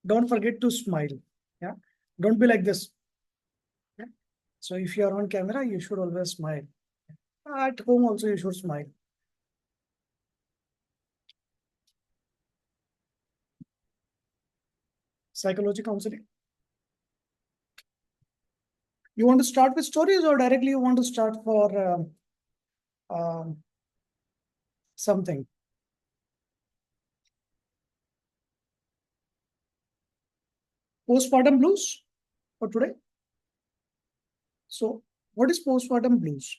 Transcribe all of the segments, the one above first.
don't forget to smile. Yeah. Don't be like this. Yeah? So if you are on camera, you should always smile. At home also, you should smile. Psychology counseling. You want to start with stories or directly you want to start for something? Postpartum blues for today. So what is postpartum blues?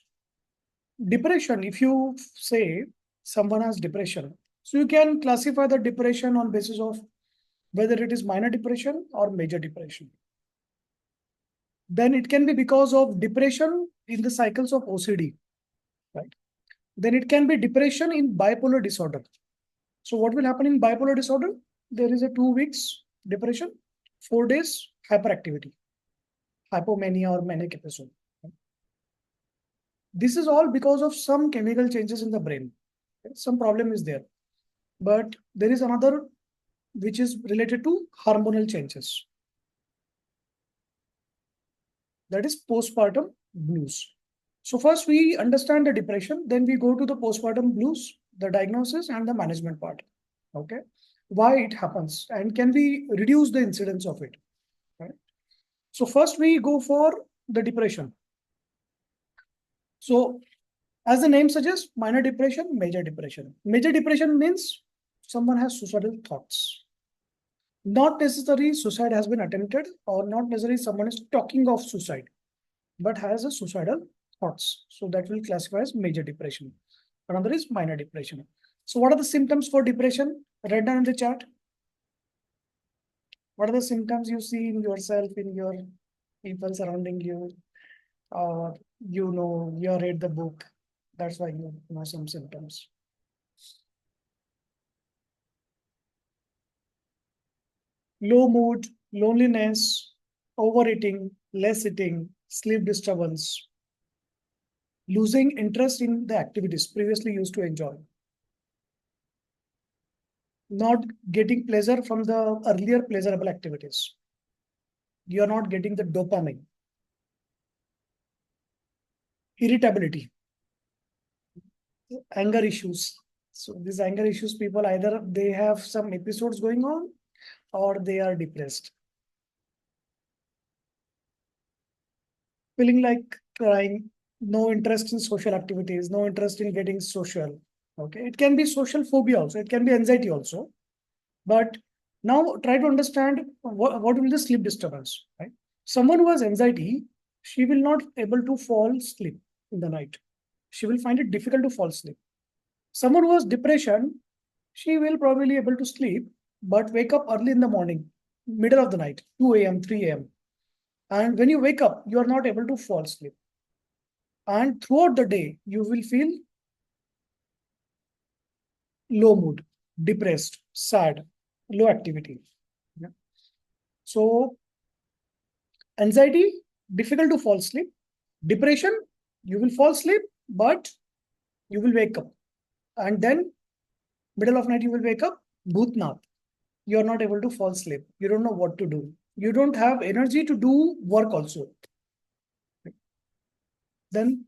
Depression, if you say someone has depression, so you can classify the depression on basis of whether it is minor depression or major depression. Then it can be because of depression in the cycles of OCD, right? Then it can be depression in bipolar disorder. So what will happen in bipolar disorder? There is a 2 weeks depression, 4 days hyperactivity, hypomania or manic episode. This is all because of some chemical changes in the brain. Some problem is there. But there is another which is related to hormonal changes. That is postpartum blues. So first we understand the depression, then we go to the postpartum blues, the diagnosis and the management part. Okay. Why it happens and can we reduce the incidence of it? Right. So first we go for the depression. So as the name suggests, minor depression, major depression. Major depression means someone has suicidal thoughts. Not necessarily suicide has been attempted or not necessarily someone is talking of suicide, but has a suicidal thoughts. So that will classify as major depression. Another is minor depression. So what are the symptoms for depression? Write down in the chat. What are the symptoms you see in yourself, in your people surrounding you? Or you know, you read the book. That's why you know some symptoms. Low mood, loneliness, overeating, less eating, sleep disturbance, losing interest in the activities previously used to enjoy, not getting pleasure from the earlier pleasurable activities. You are not getting the dopamine, irritability, anger issues. So these anger issues, people either they have some episodes going on or they are depressed. Feeling like crying, no interest in social activities, no interest in getting social. Okay, it can be social phobia also, it can be anxiety also. But now try to understand what will be the sleep disturbance, right? Someone who has anxiety, she will not able to fall asleep in the night. She will find it difficult to fall asleep. Someone who has depression, she will probably able to sleep, but wake up early in the morning, middle of the night, 2 a.m., 3 a.m. And when you wake up, you are not able to fall asleep. And throughout the day, you will feel low mood, depressed, sad, low activity. Yeah. So anxiety, difficult to fall asleep. Depression, you will fall asleep, but you will wake up. And then middle of night, you will wake up, bhutnath. You are not able to fall asleep. You don't know what to do. You don't have energy to do work also. Then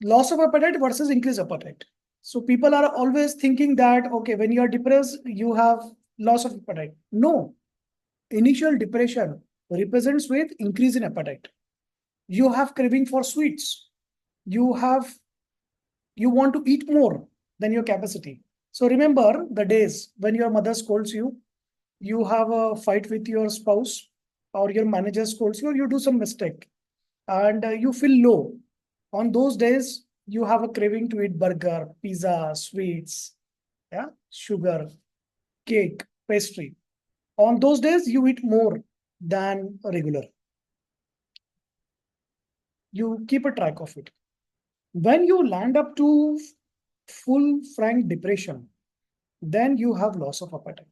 loss of appetite versus increased appetite. So people are always thinking that, okay, when you are depressed, you have loss of appetite. No, initial depression represents with increase in appetite. You have craving for sweets. You want to eat more than your capacity. So remember the days when your mother scolds you, you have a fight with your spouse or your manager scolds you or you do some mistake and you feel low. On those days, you have a craving to eat burger, pizza, sweets, yeah, sugar, cake, pastry. On those days, you eat more than regular. You keep a track of it. When you land up to full frank depression, then you have loss of appetite.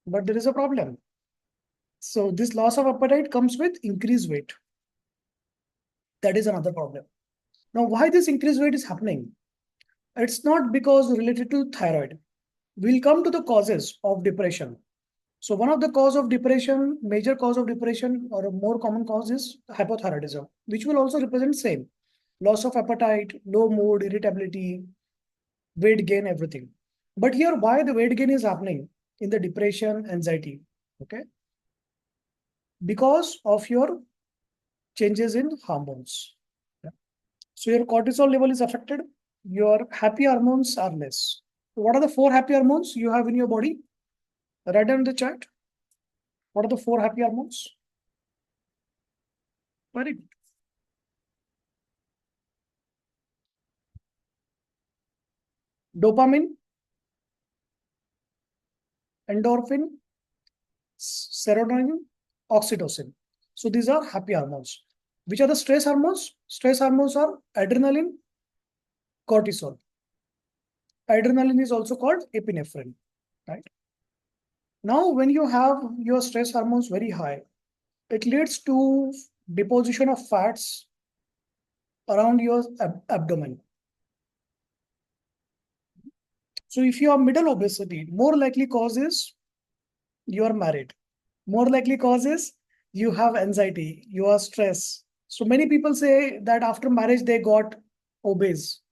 But there is a problem. So this loss of appetite comes with increased weight. That is another problem. Now, why this increased weight is happening? It's not because related to thyroid. We'll come to the causes of depression. So one of the cause of depression, major cause of depression or a more common cause is hypothyroidism, which will also represent same. Loss of appetite, low mood, irritability, weight gain, everything. But here, why the weight gain is happening in the depression, anxiety? Okay. Because of your changes in hormones. So your cortisol level is affected. Your happy hormones are less. So what are the four happy hormones you have in your body? Write down in the chat. What are the four happy hormones? Very good. Dopamine, endorphin, serotonin, oxytocin. So these are happy hormones. Which are the stress hormones? Stress hormones are adrenaline, cortisol. Adrenaline is also called epinephrine, right? Now, when you have your stress hormones very high, it leads to deposition of fats around your abdomen. So if you have middle obesity, more likely cause is you are married. More likely cause is you have anxiety, you are stressed. So many people say that after marriage they got obese.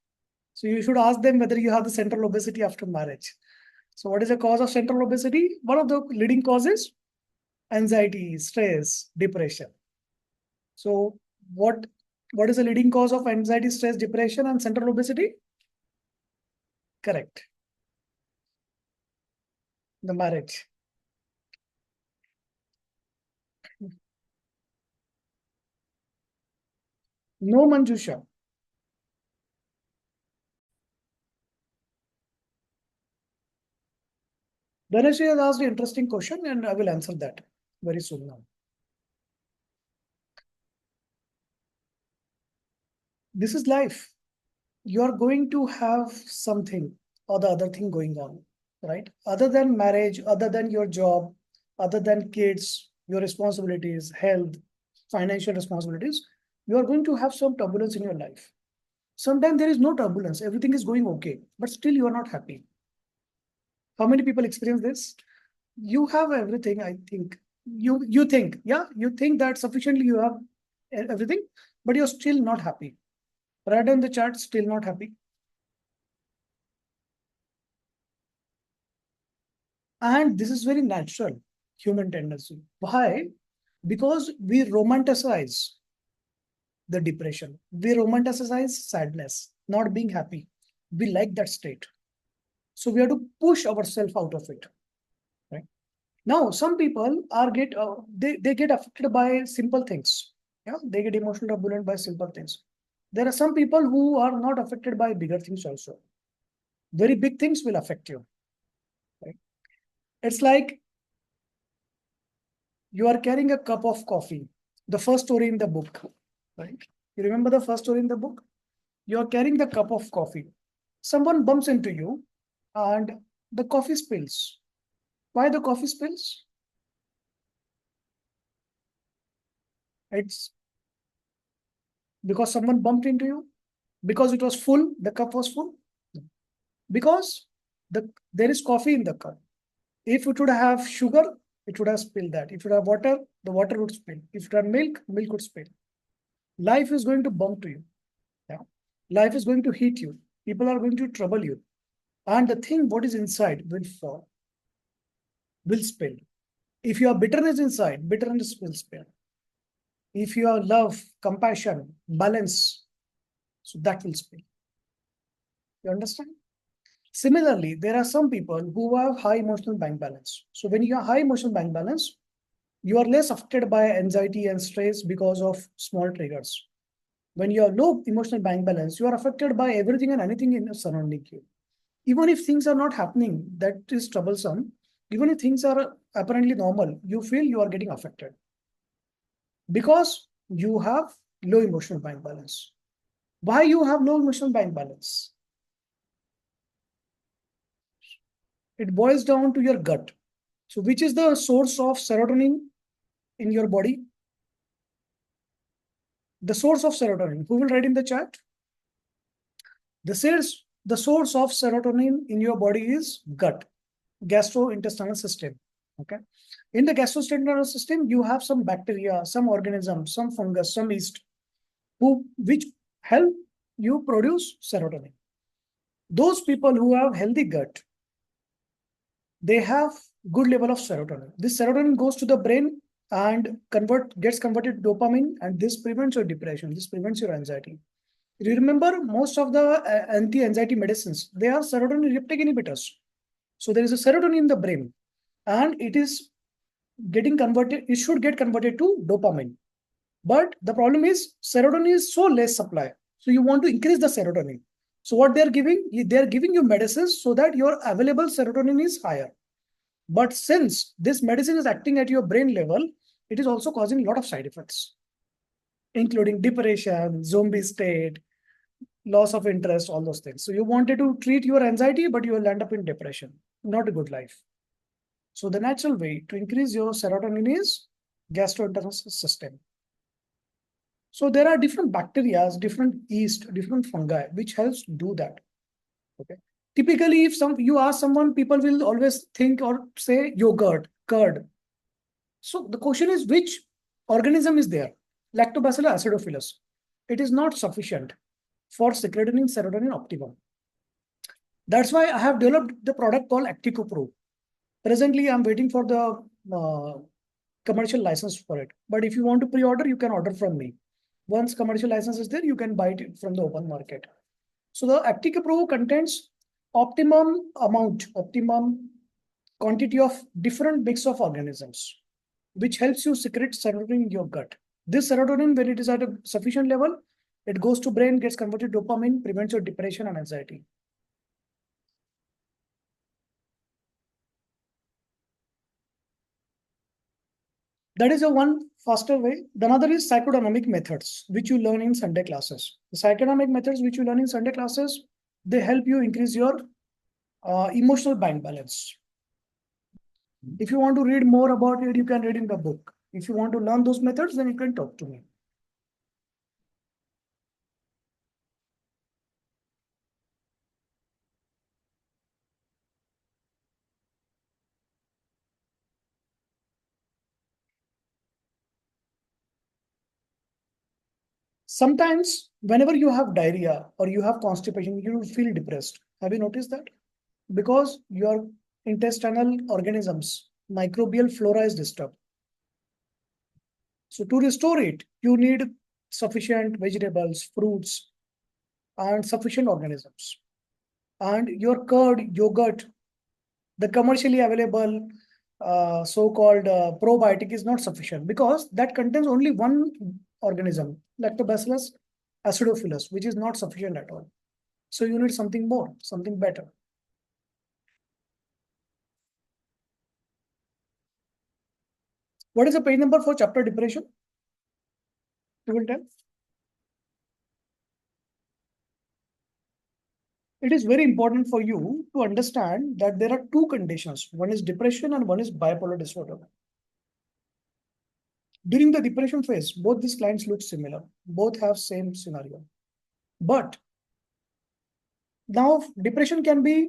So you should ask them whether you have the central obesity after marriage. So what is the cause of central obesity? One of the leading causes, anxiety, stress, depression. So what is the leading cause of anxiety, stress, depression, and central obesity? Correct. The marriage. No, Manjusha. Dhanashree has asked an interesting question and I will answer that very soon now. This is life. You are going to have something or the other thing going on, right? Other than marriage, other than your job, other than kids, your responsibilities, health, financial responsibilities, you are going to have some turbulence in your life. Sometimes there is no turbulence, everything is going okay, but still you are not happy. How many people experience this? You have everything, I think. You think, yeah, you think that sufficiently you have everything, but you're still not happy. Write down the chart, still not happy. And this is very natural human tendency. Why? Because we romanticize the depression. We romanticize sadness, not being happy. We like that state. So we have to push ourselves out of it. Right? Now, some people are they get affected by simple things. Yeah, they get emotional turbulent by simple things. There are some people who are not affected by bigger things also. Very big things will affect you. Right? It's like you are carrying a cup of coffee, the first story in the book, right? You remember the first story in the book? You are carrying the cup of coffee. Someone bumps into you and the coffee spills. Why the coffee spills? It's because someone bumped into you, because it was full, the cup was full, because there is coffee in the cup. If it would have sugar, it would have spilled that. If it would have water, the water would spill. If it had milk, milk would spill. Life is going to bump to you. Yeah. Life is going to hit you. People are going to trouble you. And the thing what is inside will fall, will spill. If you have bitterness inside, bitterness will spill. If you have love, compassion, balance, so that will spill. You understand? Similarly, there are some people who have high emotional bank balance. So when you have high emotional bank balance, you are less affected by anxiety and stress because of small triggers. When you have low emotional bank balance, you are affected by everything and anything in surrounding you. Even if things are not happening, that is troublesome. Even if things are apparently normal, you feel you are getting affected because you have low emotional bank balance. Why you have low emotional bank balance? It boils down to your gut. So which is the source of serotonin in your body? The source of serotonin. Who will write in the chat? The source of serotonin in your body is gut, gastrointestinal system. Okay. In the gastrointestinal system, you have some bacteria, some organisms, some fungus, some yeast, which help you produce serotonin. Those people who have healthy gut, they have good level of serotonin. This serotonin goes to the brain and gets converted to dopamine, and this prevents your depression. This prevents your anxiety. You remember most of the anti-anxiety medicines, they are serotonin reuptake inhibitors. So there is a serotonin in the brain, and it is getting converted. It should get converted to dopamine. But the problem is serotonin is so less supply. So you want to increase the serotonin. So what they're giving you medicines so that your available serotonin is higher. But since this medicine is acting at your brain level, it is also causing a lot of side effects, including depression, zombie state, loss of interest, all those things. So you wanted to treat your anxiety, but you will end up in depression. Not a good life. So the natural way to increase your serotonin is gastrointestinal system. So there are different bacteria, different yeast, different fungi, which helps do that. Okay. Typically, if you ask someone, people will always think or say yogurt, curd. So the question is, which organism is there? Lactobacillus acidophilus. It is not sufficient for secreting serotonin optimum. That's why I have developed the product called Actico Pro. Presently, I'm waiting for the commercial license for it. But if you want to pre-order, you can order from me. Once commercial license is there, you can buy it from the open market. So the Actica Pro contains optimum quantity of different mix of organisms, which helps you secrete serotonin in your gut. This serotonin, when it is at a sufficient level, it goes to brain, gets converted to dopamine, prevents your depression and anxiety. That is a one faster way. The other is psychodynamic methods, which you learn in Sunday classes. The psychodynamic methods which you learn in Sunday classes, they help you increase your emotional bank balance. If you want to read more about it, you can read in the book. If you want to learn those methods, then you can talk to me. Sometimes, whenever you have diarrhea or you have constipation, you will feel depressed. Have you noticed that? Because your intestinal organisms, microbial flora is disturbed. So to restore it, you need sufficient vegetables, fruits, and sufficient organisms. And your curd, yogurt, the commercially available so-called probiotic is not sufficient because that contains only one organism, Lactobacillus acidophilus, which is not sufficient at all. So you need something more, something better. What is the page number for chapter depression? You will tell. It is very important for you to understand that there are two conditions. One is depression and one is bipolar disorder. During the depression phase, both these clients look similar. Both have same scenario. But now depression can be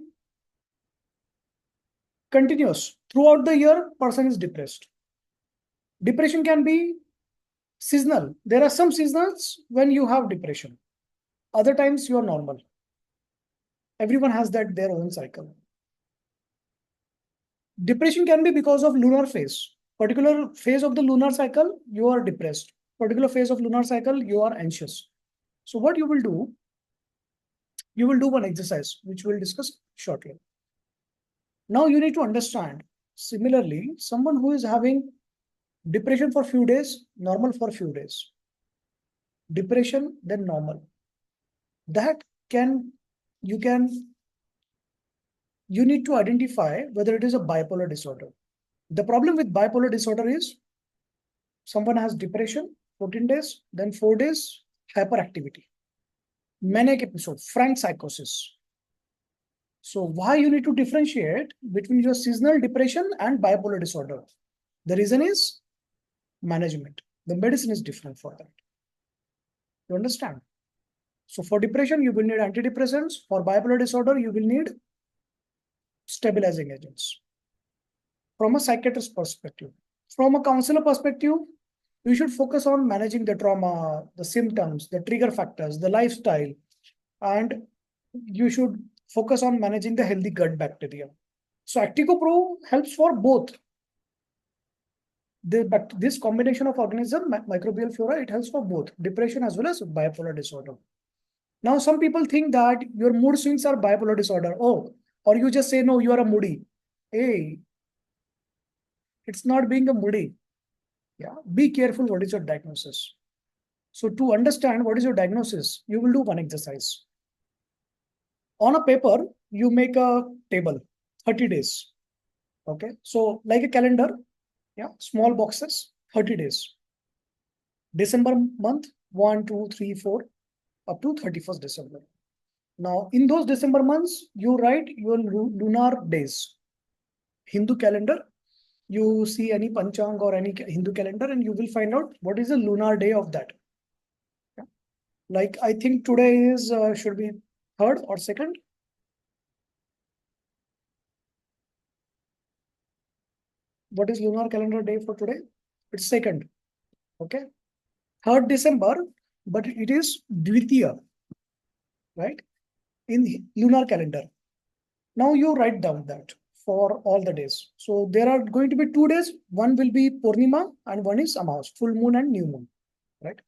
continuous. Throughout the year, person is depressed. Depression can be seasonal. There are some seasons when you have depression. Other times you are normal. Everyone has their own cycle. Depression can be because of lunar phase. Particular phase of the lunar cycle, you are depressed. Particular phase of lunar cycle, you are anxious. So what you will do, you will do one exercise, which we'll discuss shortly. Now you need to understand, similarly, someone who is having depression for few days, normal for few days. Depression, then normal. That you need to identify whether it is a bipolar disorder. The problem with bipolar disorder is someone has depression, 14 days, then 4 days, hyperactivity, manic episode, frank psychosis. So why you need to differentiate between your seasonal depression and bipolar disorder? The reason is management. The medicine is different for that. You understand? So for depression, you will need antidepressants. For bipolar disorder, you will need stabilizing agents. from a psychiatrist perspective. From a counselor perspective, you should focus on managing the trauma, the symptoms, the trigger factors, the lifestyle, and you should focus on managing the healthy gut bacteria. So Actico Pro helps for both. But this combination of organism, microbial flora, it helps for both depression as well as bipolar disorder. Now, some people think that your mood swings are bipolar disorder. Oh, or you just say, no, you are a moody. Hey, it's not being a moody. Yeah, be careful what is your diagnosis. So to understand what is your diagnosis, you will do one exercise. On a paper, you make a table, 30 days. Okay, so like a calendar, yeah, small boxes, 30 days. December month, 1, 2, 3, 4, up to 31st December. Now, in those December months, you write your lunar days. Hindu calendar, you see any panchang or any Hindu calendar and you will find out what is the lunar day of that. Yeah. Like I think today is, should be 3rd or 2nd. What is lunar calendar day for today? It's 2nd. Okay. 3rd December, but it is Dvitiya, right? In lunar calendar. Now you write down that for all the days. So there are going to be 2 days. One will be Purnima and one is Amavas, full moon and new moon, right?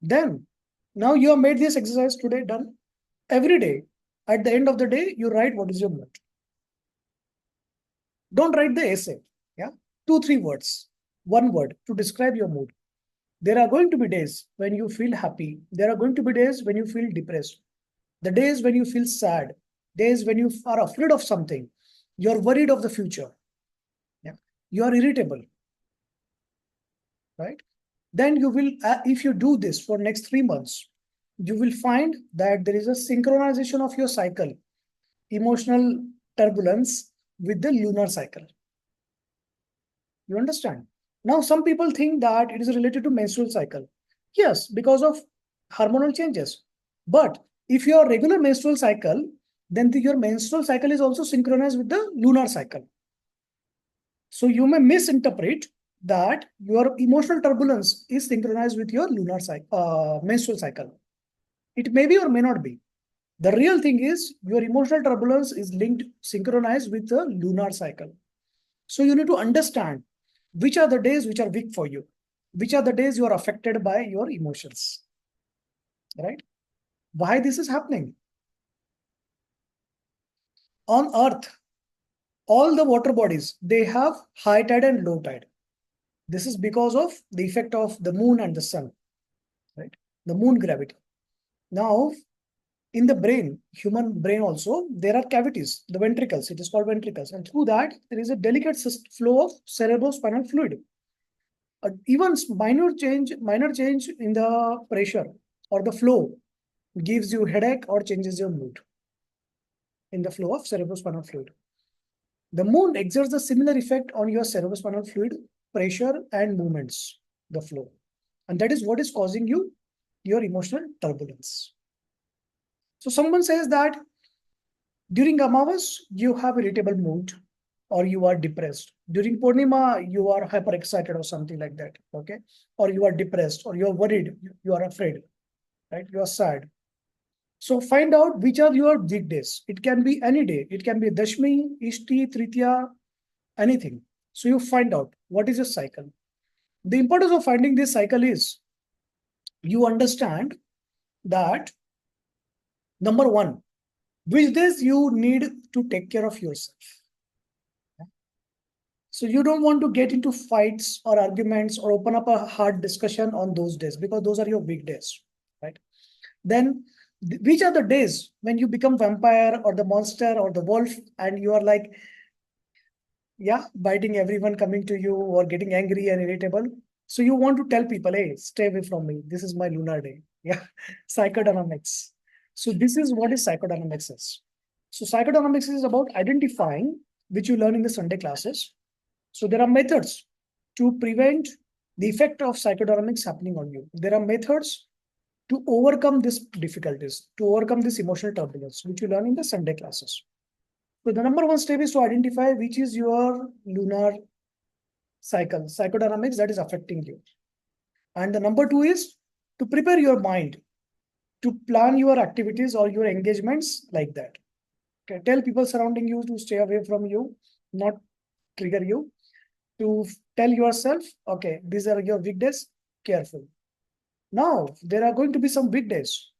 Then, now you have made this exercise today, done. Every day, at the end of the day, you write what is your mood. Don't write the essay, yeah? 2, 3 words, 1 word to describe your mood. There are going to be days when you feel happy. There are going to be days when you feel depressed. The days when you feel sad, days when you are afraid of something, you're worried of the future. Yeah. You are irritable, right? Then you will, if you do this for next 3 months, you will find that there is a synchronization of your cycle, emotional turbulence with the lunar cycle. You understand? Now, some people think that it is related to menstrual cycle. Yes, because of hormonal changes. But if your regular menstrual cycle, then your menstrual cycle is also synchronized with the lunar cycle. So you may misinterpret that your emotional turbulence is synchronized with your lunar cycle, menstrual cycle. It may be or may not be. The real thing is your emotional turbulence is linked, synchronized with the lunar cycle. So you need to understand which are the days which are weak for you, which are the days you are affected by your emotions, right? Why this is happening? On Earth, all the water bodies, they have high tide and low tide. This is because of the effect of the moon and the sun, right? The moon gravity. Now, in the brain, human brain also, there are cavities, the ventricles, it is called ventricles. And through that, there is a delicate flow of cerebrospinal fluid. Even minor change in the pressure or the flow gives you headache or changes your mood in the flow of cerebrospinal fluid. The moon exerts a similar effect on your cerebrospinal fluid, pressure and movements, the flow. And that is what is causing you your emotional turbulence. So someone says that during Amavas, you have irritable mood or you are depressed. During Purnima, you are hyperexcited or something like that, okay? Or you are depressed or you are worried, you are afraid, right? You are sad. So find out which are your weak days. It can be any day. It can be Dashmi, Ishti, Tritiya, anything. So you find out what is your cycle. The importance of finding this cycle is you understand that number one, which days you need to take care of yourself. So you don't want to get into fights or arguments or open up a hard discussion on those days because those are your weak days, right? Then which are the days when you become vampire or the monster or the wolf and you are like, yeah, biting everyone coming to you or getting angry and irritable. So you want to tell people, hey, stay away from me. This is my lunar day. Yeah, psychodynamics. So this is what is psychodynamics is. So psychodynamics is about identifying, which you learn in the Sunday classes. So there are methods to prevent the effect of psychodynamics happening on you. There are methods to overcome these difficulties, to overcome this emotional turbulence, which you learn in the Sunday classes. So the number one step is to identify which is your lunar cycle, psychodynamics that is affecting you. And the number two is to prepare your mind to plan your activities or your engagements like that. Okay, tell people surrounding you to stay away from you, not trigger you. To tell yourself, okay, these are your weekdays, careful. Now, there are going to be some weekdays.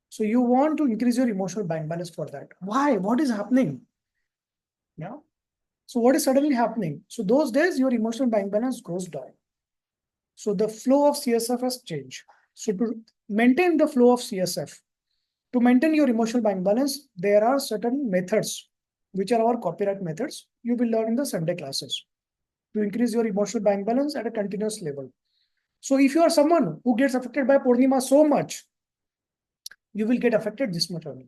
So you want to increase your emotional bank balance for that. Why? What is happening? Yeah. So what is suddenly happening? So those days, your emotional bank balance goes down. So the flow of CSF has changed. So to maintain the flow of CSF, to maintain your emotional bank balance, there are certain methods, which are our copyright methods you will learn in the Sunday classes to increase your emotional bank balance at a continuous level. So if you are someone who gets affected by Purnima so much, you will get affected this much only.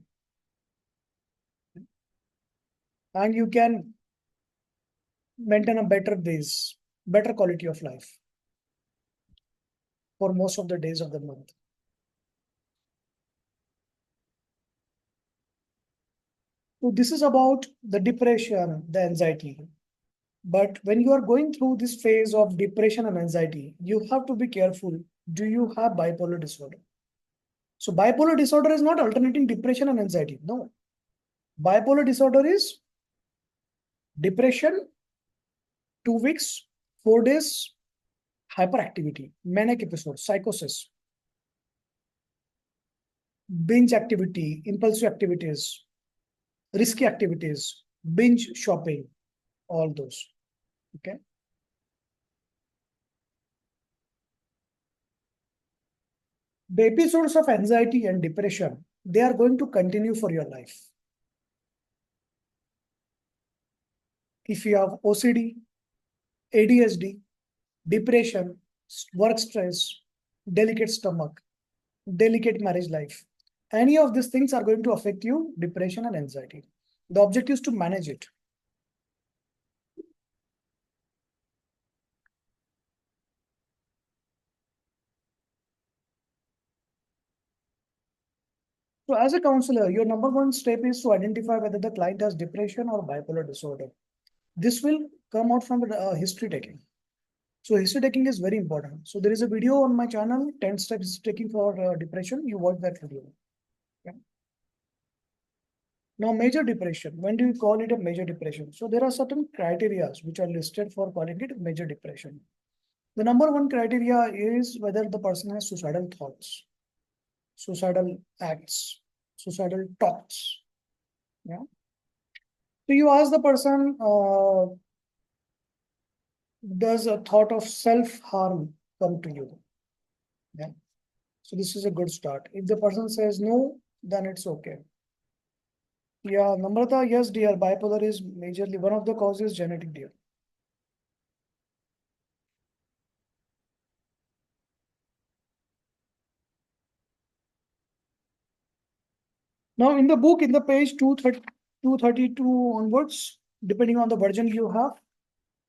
And you can maintain a better days, better quality of life for most of the days of the month. So this is about the depression, the anxiety. But when you are going through this phase of depression and anxiety, you have to be careful. Do you have bipolar disorder? So bipolar disorder is not alternating depression and anxiety. No. Bipolar disorder is depression, 2 weeks, 4 days, hyperactivity, manic episode, psychosis, binge activity, impulsive activities, risky activities, binge shopping, all those. Okay. The episodes of anxiety and depression, they are going to continue for your life. If you have OCD, ADHD, depression, work stress, delicate stomach, delicate marriage life, any of these things are going to affect you, depression and anxiety. The objective is to manage it. So as a counselor, your number one step is to identify whether the client has depression or bipolar disorder. This will come out from history taking. So history taking is very important. So there is a video on my channel, 10 steps taking for depression. You watch that video. Okay. Now, major depression. When do you call it a major depression? So there are certain criteria which are listed for calling it major depression. The number one criteria is whether the person has suicidal thoughts, suicidal acts, suicidal thoughts. Yeah. So you ask the person, does a thought of self-harm come to you? Yeah. So this is a good start. If the person says no, then it's okay. Yeah, Namrata, yes, dear, bipolar is majorly one of the causes genetic, dear. Now, in the book, in the page 232 onwards, depending on the version you have,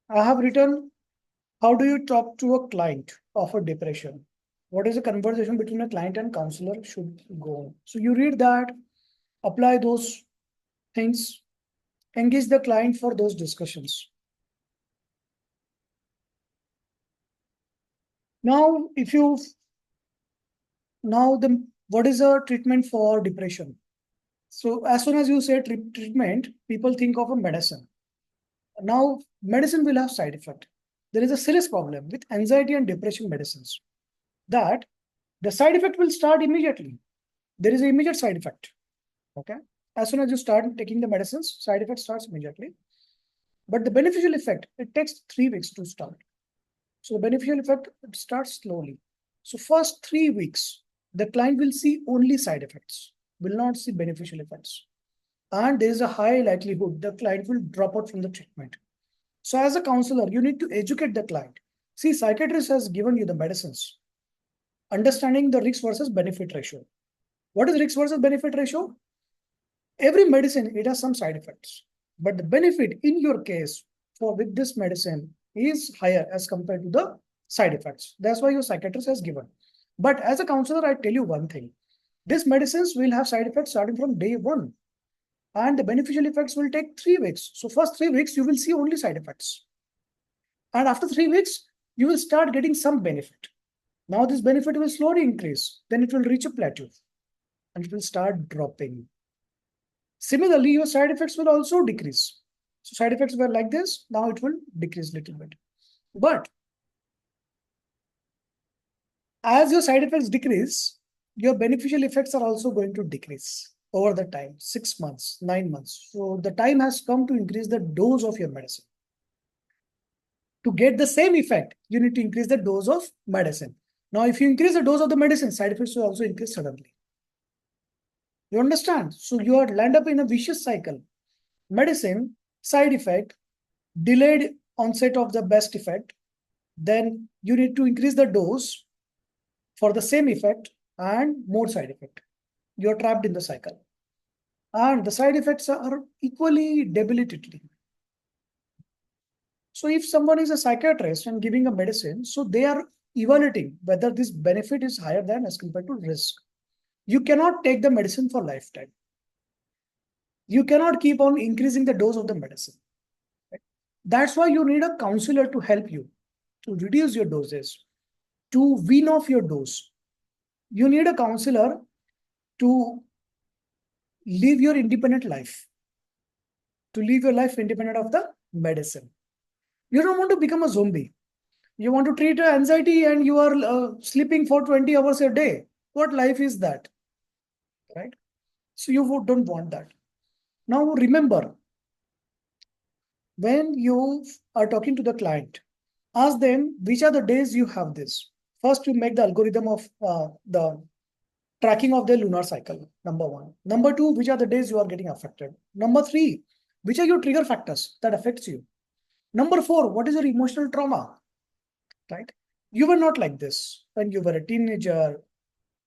I have written, how do you talk to a client of a depression? What is the conversation between a client and counselor should go on? So you read that, apply those things, engage the client for those discussions. Now, what is a treatment for depression? So as soon as you say treatment, people think of a medicine. Now, medicine will have side effect. There is a serious problem with anxiety and depression medicines that the side effect will start immediately. There is an immediate side effect. Okay. As soon as you start taking the medicines, side effect starts immediately. But the beneficial effect, it takes 3 weeks to start. So the beneficial effect starts slowly. So first 3 weeks, the client will see only side effects, will not see beneficial effects. And there is a high likelihood the client will drop out from the treatment. So as a counselor, you need to educate the client. See, psychiatrist has given you the medicines. Understanding the risk versus benefit ratio. What is risk versus benefit ratio? Every medicine, it has some side effects. But the benefit in your case for with this medicine is higher as compared to the side effects. That's why your psychiatrist has given. But as a counselor, I tell you one thing. These medicines will have side effects starting from day one. And the beneficial effects will take 3 weeks. So first 3 weeks, you will see only side effects. And after 3 weeks, you will start getting some benefit. Now this benefit will slowly increase. Then it will reach a plateau and it will start dropping. Similarly, your side effects will also decrease. So side effects were like this. Now it will decrease a little bit. But as your side effects decrease, your beneficial effects are also going to decrease over the time, 6 months, 9 months. So the time has come to increase the dose of your medicine. To get the same effect, you need to increase the dose of medicine. Now, if you increase the dose of the medicine, side effects will also increase suddenly. You understand? So you are land up in a vicious cycle. Medicine, side effect, delayed onset of the best effect. Then you need to increase the dose for the same effect and more side effect. You're trapped in the cycle. And the side effects are equally debilitating. So if someone is a psychiatrist and giving a medicine, so they are evaluating whether this benefit is higher than as compared to risk. You cannot take the medicine for lifetime. You cannot keep on increasing the dose of the medicine. Right? That's why you need a counselor to help you to reduce your doses, to wean off your dose. You need a counselor to live your independent life, to live your life independent of the medicine. You don't want to become a zombie. You want to treat anxiety and you are sleeping for 20 hours a day. What life is that? Right? So you don't want that. Now remember, when you are talking to the client, ask them which are the days you have this. First, you make the algorithm of the tracking of the lunar cycle, number 1. Number 2, which are the days you are getting affected. Number 3, which are your trigger factors that affects you. Number 4, what is your emotional trauma? Right? You were not like this when you were a teenager,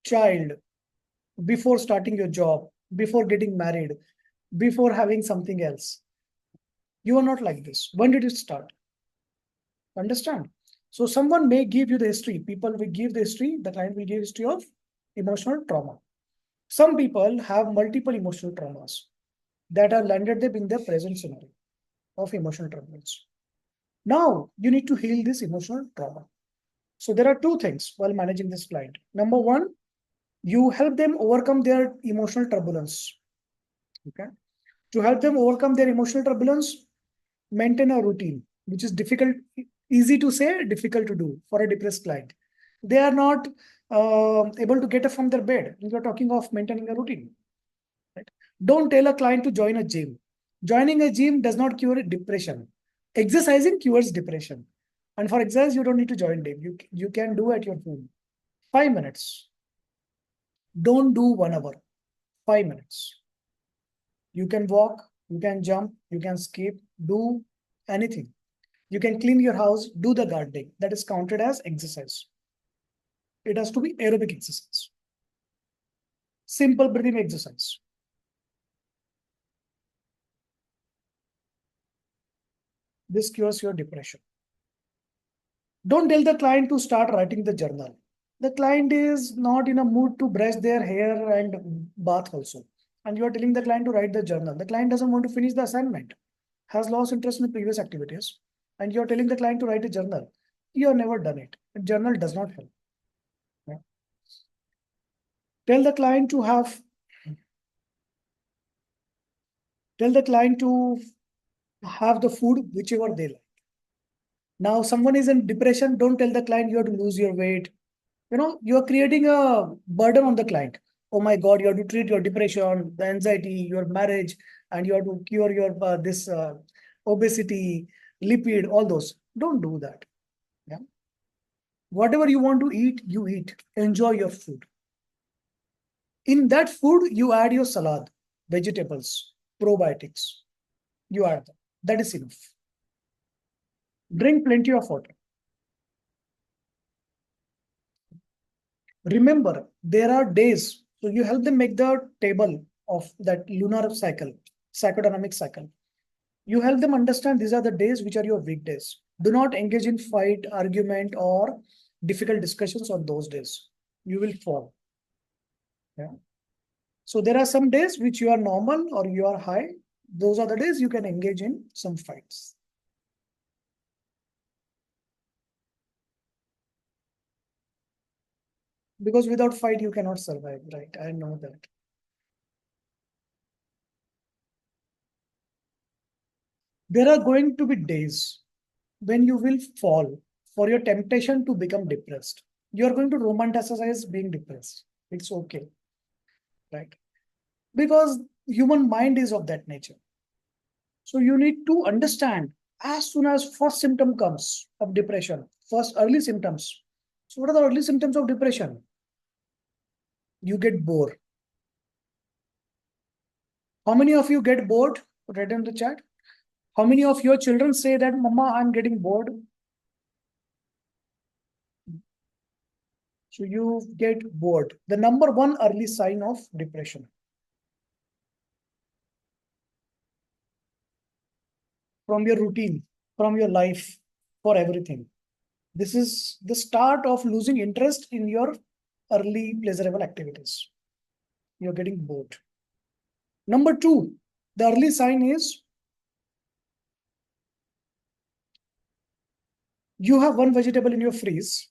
child, before starting your job, before getting married, before having something else. You are not like this. When did it start? Understand? So someone may give you the history. People will give the history. The client will give history of emotional trauma. Some people have multiple emotional traumas that are landed them in their present scenario of emotional traumas. Now you need to heal this emotional trauma. So there are 2 things while managing this client. Number 1, you help them overcome their emotional turbulence. Okay. To help them overcome their emotional turbulence, maintain a routine, which is difficult, easy to say, difficult to do for a depressed client. They are not able to get up from their bed. You're talking of maintaining a routine. Right? Don't tell a client to join a gym. Joining a gym does not cure depression. Exercising cures depression. And for exercise, you don't need to join gym. You can do at your home. 5 minutes. Don't do 1 hour. 5 minutes. You can walk, you can jump, you can skip, do anything. You can clean your house, do the gardening. That is counted as exercise. It has to be aerobic exercise. Simple breathing exercise. This cures your depression. Don't tell the client to start writing the journal. The client is not in a mood to brush their hair and bath also. And you are telling the client to write the journal. The client doesn't want to finish the assignment, has lost interest in the previous activities. And you're telling the client to write a journal. You have never done it. A journal does not help. Yeah. Tell the client to have the food whichever they like. Now, someone is in depression, don't tell the client you have to lose your weight. You are creating a burden on the client. Oh my God, you have to treat your depression, the anxiety, your marriage, and you have to cure your this obesity, lipid, all those. Don't do that. Yeah. Whatever you want to eat, you eat. Enjoy your food. In that food, you add your salad, vegetables, probiotics. You add that. That is enough. Drink plenty of water. Remember, there are days. So you help them make the table of that lunar cycle, psychodynamic cycle. You help them understand these are the days which are your weekdays. Do not engage in fight, argument, or difficult discussions on those days. You will fall. Yeah. So there are some days which you are normal or you are high. Those are the days you can engage in some fights. Because without fight, you cannot survive, right? I know that. There are going to be days when you will fall for your temptation to become depressed. You are going to romanticize being depressed. It's okay, right? Because human mind is of that nature. So you need to understand as soon as first symptom comes of depression, first early symptoms. So what are the early symptoms of depression? You get bored. How many of you get bored? Write in the chat. How many of your children say that, Mama, I'm getting bored? So you get bored. The number one early sign of depression. From your routine, from your life, for everything. This is the start of losing interest in your early pleasurable activities. You're getting bored. Number two, the early sign is you have one vegetable in your freeze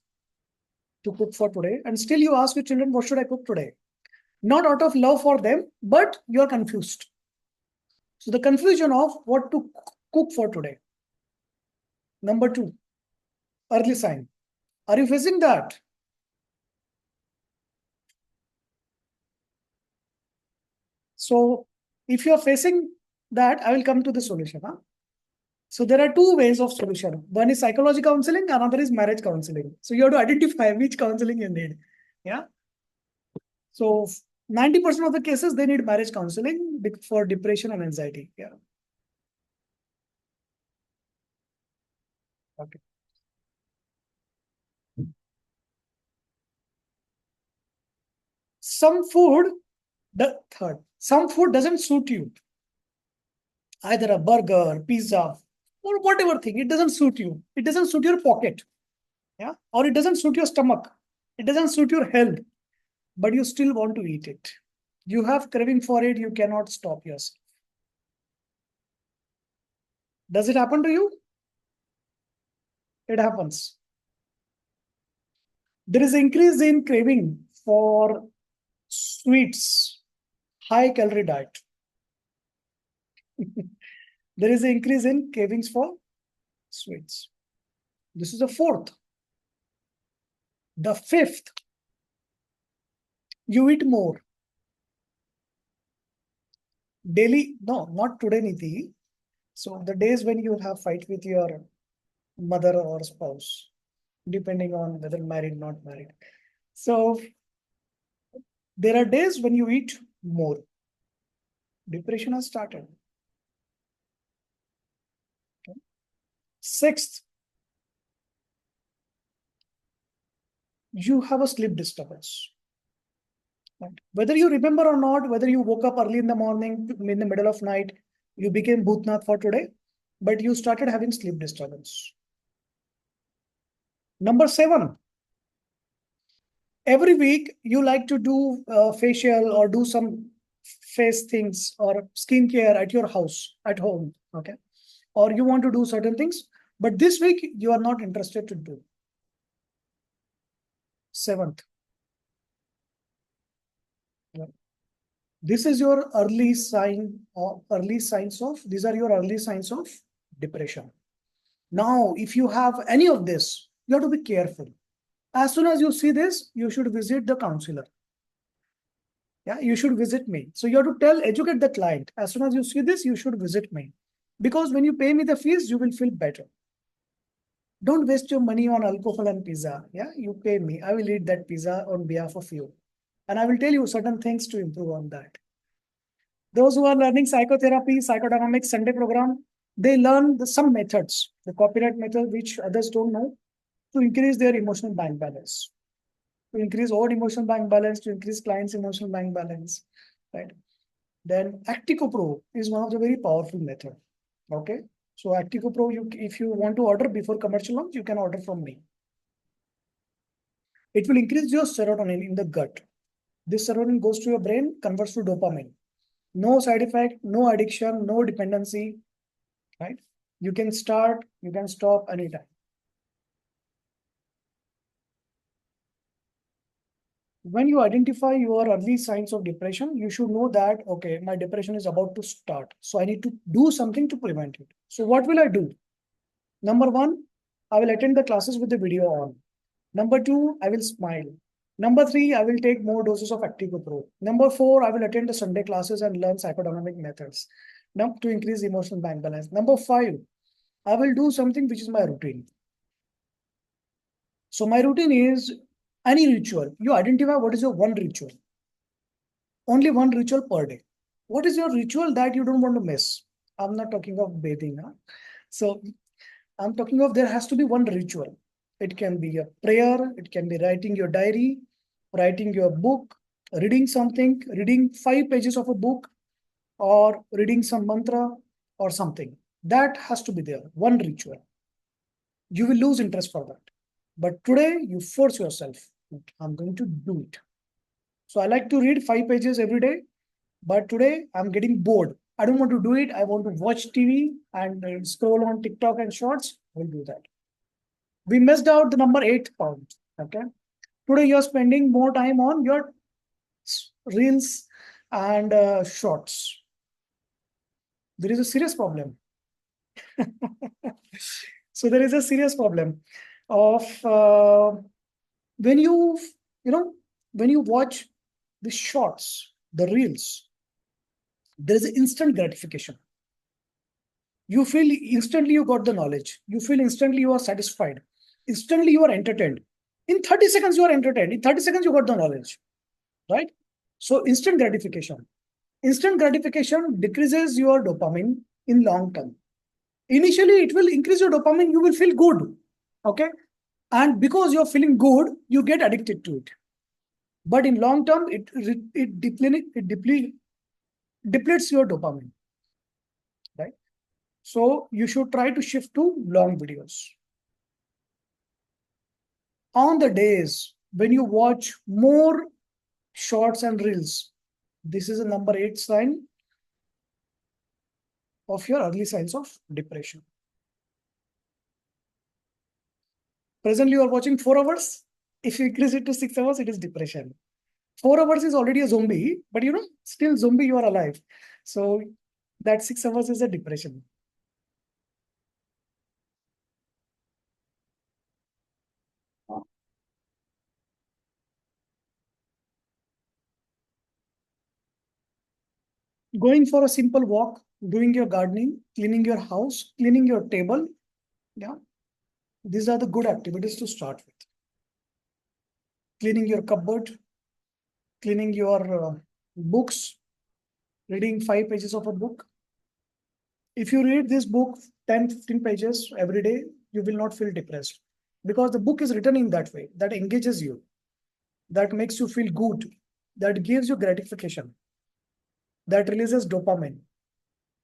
to cook for today, and still you ask your children, what should I cook today? Not out of love for them, but you're confused. So the confusion of what to cook for today. Number two, early sign. Are you facing that? So if you are facing that, I will come to the solution. Huh? So there are two ways of solution. One is psychology counseling, another is marriage counseling. So you have to identify which counseling you need. Yeah. So 90% of the cases, they need marriage counseling for depression and anxiety. Yeah. Okay. Some food, the third, some food doesn't suit you. Either a burger, pizza, or whatever thing, it doesn't suit you. It doesn't suit your pocket. Yeah. Or it doesn't suit your stomach. It doesn't suit your health, but you still want to eat it. You have craving for it. You cannot stop yourself. Does it happen to you? It happens. There is increase in craving for sweets, high calorie diet. There is an increase in cravings for sweets. This is the fourth. The fifth, you eat more. Daily, no, not today, Niti. So the days when you have fight with your mother or spouse, depending on whether married, not married. So there are days when you eat more. Depression has started. Okay. Sixth, you have a sleep disturbance. Right. Whether you remember or not, whether you woke up early in the morning, in the middle of night, you became Bhutnath for today, but you started having sleep disturbance. Number seven, every week you like to do facial or do some face things or skincare at your house, at home, okay? Or you want to do certain things, but this week you are not interested to do. Seventh. This is your early sign or early signs of, these are your early signs of depression. Now, if you have any of this, you have to be careful. As soon as you see this, you should visit the counselor. Yeah, you should visit me. So you have to educate the client. As soon as you see this, you should visit me. Because when you pay me the fees, you will feel better. Don't waste your money on alcohol and pizza. Yeah, you pay me. I will eat that pizza on behalf of you. And I will tell you certain things to improve on that. Those who are learning psychotherapy, psychodynamics, Sunday program, they learn some methods, the copyright method, which others don't know, to increase their emotional bank balance, to increase own emotional bank balance, to increase client's emotional bank balance, right? Then Actico Pro is one of the very powerful method. Okay. So Actico Pro, if you want to order before commercial launch, you can order from me. It will increase your serotonin in the gut. This serotonin goes to your brain, converts to dopamine. No side effect, no addiction, no dependency, right? You can start, you can stop anytime. When you identify your early signs of depression, you should know that, okay, my depression is about to start. So I need to do something to prevent it. So what will I do? Number one, I will attend the classes with the video on. Number two, I will smile. Number three, I will take more doses of Active Pro. Number four, I will attend the Sunday classes and learn psychodynamic methods to increase emotional bank balance. Number five, I will do something which is my routine. So my routine is any ritual. You identify what is your one ritual. Only one ritual per day. What is your ritual that you don't want to miss? I'm not talking of bathing. Huh? So I'm talking of there has to be one ritual. It can be a prayer. It can be writing your diary, writing your book, reading something, reading 5 pages of a book, or reading some mantra or something. That has to be there. One ritual. You will lose interest for that. But today you force yourself. I'm going to do it. So I like to read 5 pages every day. But today I'm getting bored. I don't want to do it. I want to watch TV and scroll on TikTok and shorts. We'll do that. We missed out the number 8 point. Okay. Today you're spending more time on your reels and shorts. There is a serious problem. So there is a serious problem of when when you watch the shorts, the reels, there is an instant gratification. You feel instantly you got the knowledge. You feel instantly you are satisfied. Instantly you are entertained. In 30 seconds, you are entertained. In 30 seconds, you got the knowledge, right? So instant gratification. Instant gratification decreases your dopamine in long term. Initially, it will increase your dopamine. You will feel good, okay? And because you're feeling good, you get addicted to it. But in long term, it depletes your dopamine, right? So you should try to shift to long videos. On the days when you watch more shorts and reels, this is a number 8 sign of your early signs of depression. Presently, you are watching 4 hours. If you increase it to 6 hours, it is depression. 4 hours is already a zombie, but still zombie, you are alive. So that 6 hours is a depression. Going for a simple walk, doing your gardening, cleaning your house, cleaning your table. Yeah. These are the good activities to start with. Cleaning your cupboard, cleaning your books, reading 5 pages of a book. If you read this book 10, 15 pages every day, you will not feel depressed because the book is written in that way that engages you, that makes you feel good, that gives you gratification, that releases dopamine.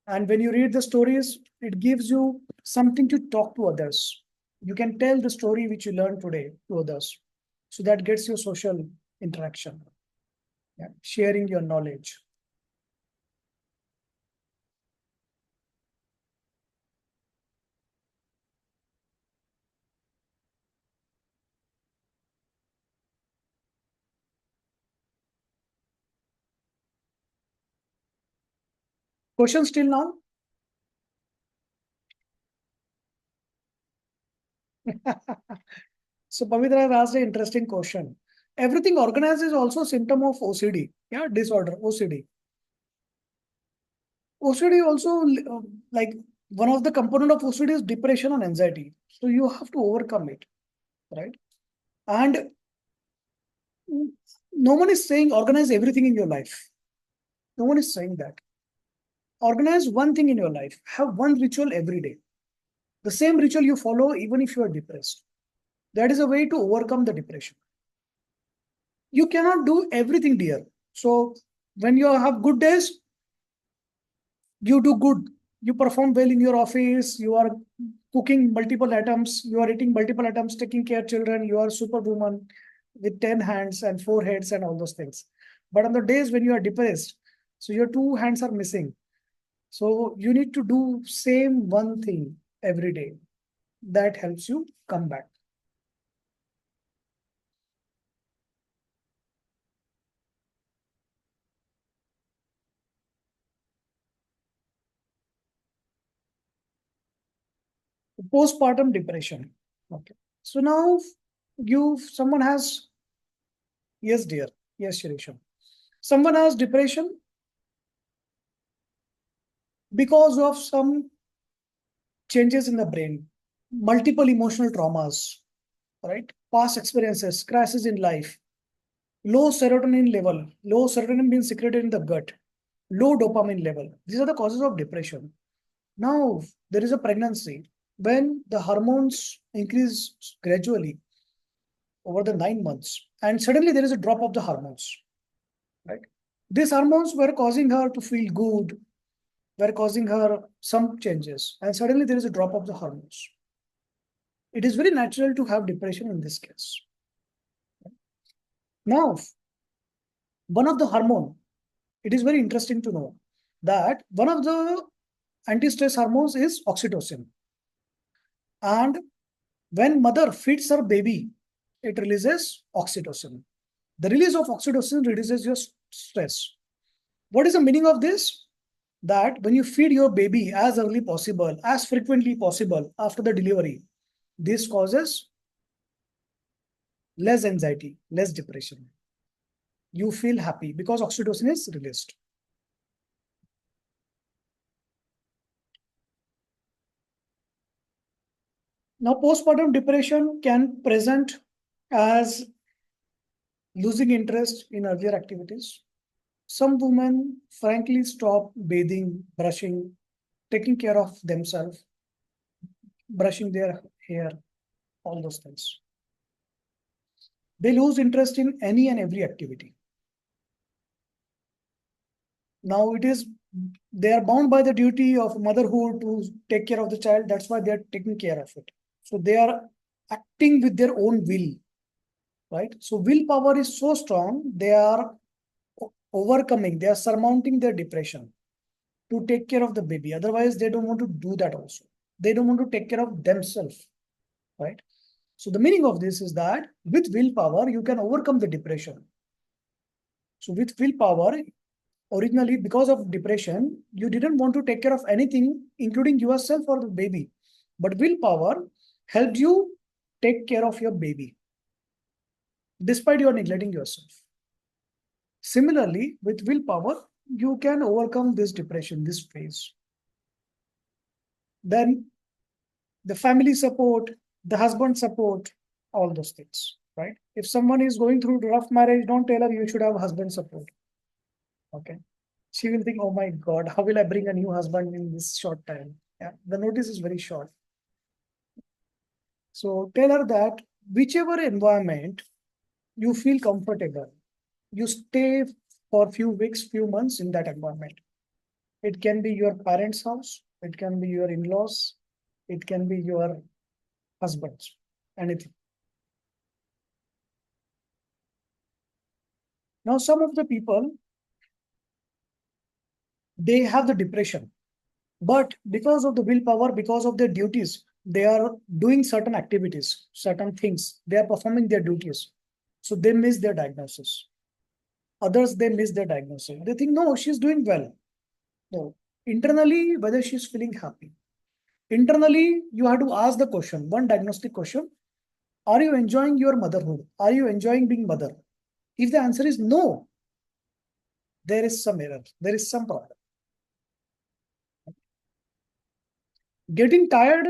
And when you read the stories, it gives you something to talk to others. You can tell the story which you learned today to others. So that gets you social interaction, yeah, sharing your knowledge. Questions till now? So Pavitra has asked an interesting question. Everything organized is also a symptom of OCD, yeah, disorder, OCD. OCD also, like one of the component of OCD is depression and anxiety. So you have to overcome it, right? And no one is saying organize everything in your life. No one is saying that. Organize one thing in your life. Have one ritual every day. The same ritual you follow even if you are depressed. That is a way to overcome the depression. You cannot do everything, dear. So when you have good days, you do good. You perform well in your office. You are cooking multiple items. You are eating multiple items, taking care of children. You are superwoman with 10 hands and 4 heads and all those things. But on the days when you are depressed, so your two hands are missing. So you need to do same one thing every day. That helps you come back. Postpartum depression. Okay. So now someone has, yes, dear. Yes, Shirisha. Someone has depression because of some changes in the brain, multiple emotional traumas, right? Past experiences, crashes in life, low serotonin level, low serotonin being secreted in the gut, low dopamine level. These are the causes of depression. Now, there is a pregnancy. When the hormones increase gradually over the 9 months, and suddenly there is a drop of the hormones, right? These hormones were causing her to feel good, were causing her some changes, and suddenly there is a drop of the hormones. It is very natural to have depression in this case. Now, one of the hormone, it is very interesting to know that one of the anti-stress hormones is oxytocin. And when mother feeds her baby, it releases oxytocin. The release of oxytocin reduces your stress. What is the meaning of this? That when you feed your baby as early possible, as frequently possible after the delivery, this causes less anxiety, less depression. You feel happy because oxytocin is released. Now, postpartum depression can present as losing interest in earlier activities. Some women frankly stop bathing, brushing, taking care of themselves, brushing their hair, all those things. They lose interest in any and every activity. Now they are bound by the duty of motherhood to take care of the child. That's why they are taking care of it. So they are acting with their own will, right? So willpower is so strong, they are overcoming, they are surmounting their depression to take care of the baby. Otherwise, they don't want to do that also. They don't want to take care of themselves, right? So the meaning of this is that with willpower, you can overcome the depression. So with willpower, originally because of depression, you didn't want to take care of anything, including yourself or the baby. But willpower helped you take care of your baby, despite you are neglecting yourself. Similarly, with willpower, you can overcome this depression, this phase. Then the family support, the husband support, all those things, right? If someone is going through rough marriage, don't tell her you should have husband support. Okay. She will think, oh my God, how will I bring a new husband in this short time? Yeah, the notice is very short. So tell her that whichever environment you feel comfortable, you stay for few weeks, few months in that environment. It can be your parents' house, it can be your in-laws, it can be your husband's, anything. Now, some of the people, they have the depression, but because of the willpower, because of their duties, they are doing certain activities, certain things, they are performing their duties. So they miss their diagnosis. Others, they miss their diagnosis. They think, no, she's doing well. No. Internally, whether she's feeling happy. Internally, you have to ask the question, one diagnostic question. Are you enjoying your motherhood? Are you enjoying being mother? If the answer is no, there is some error. There is some problem. Getting tired,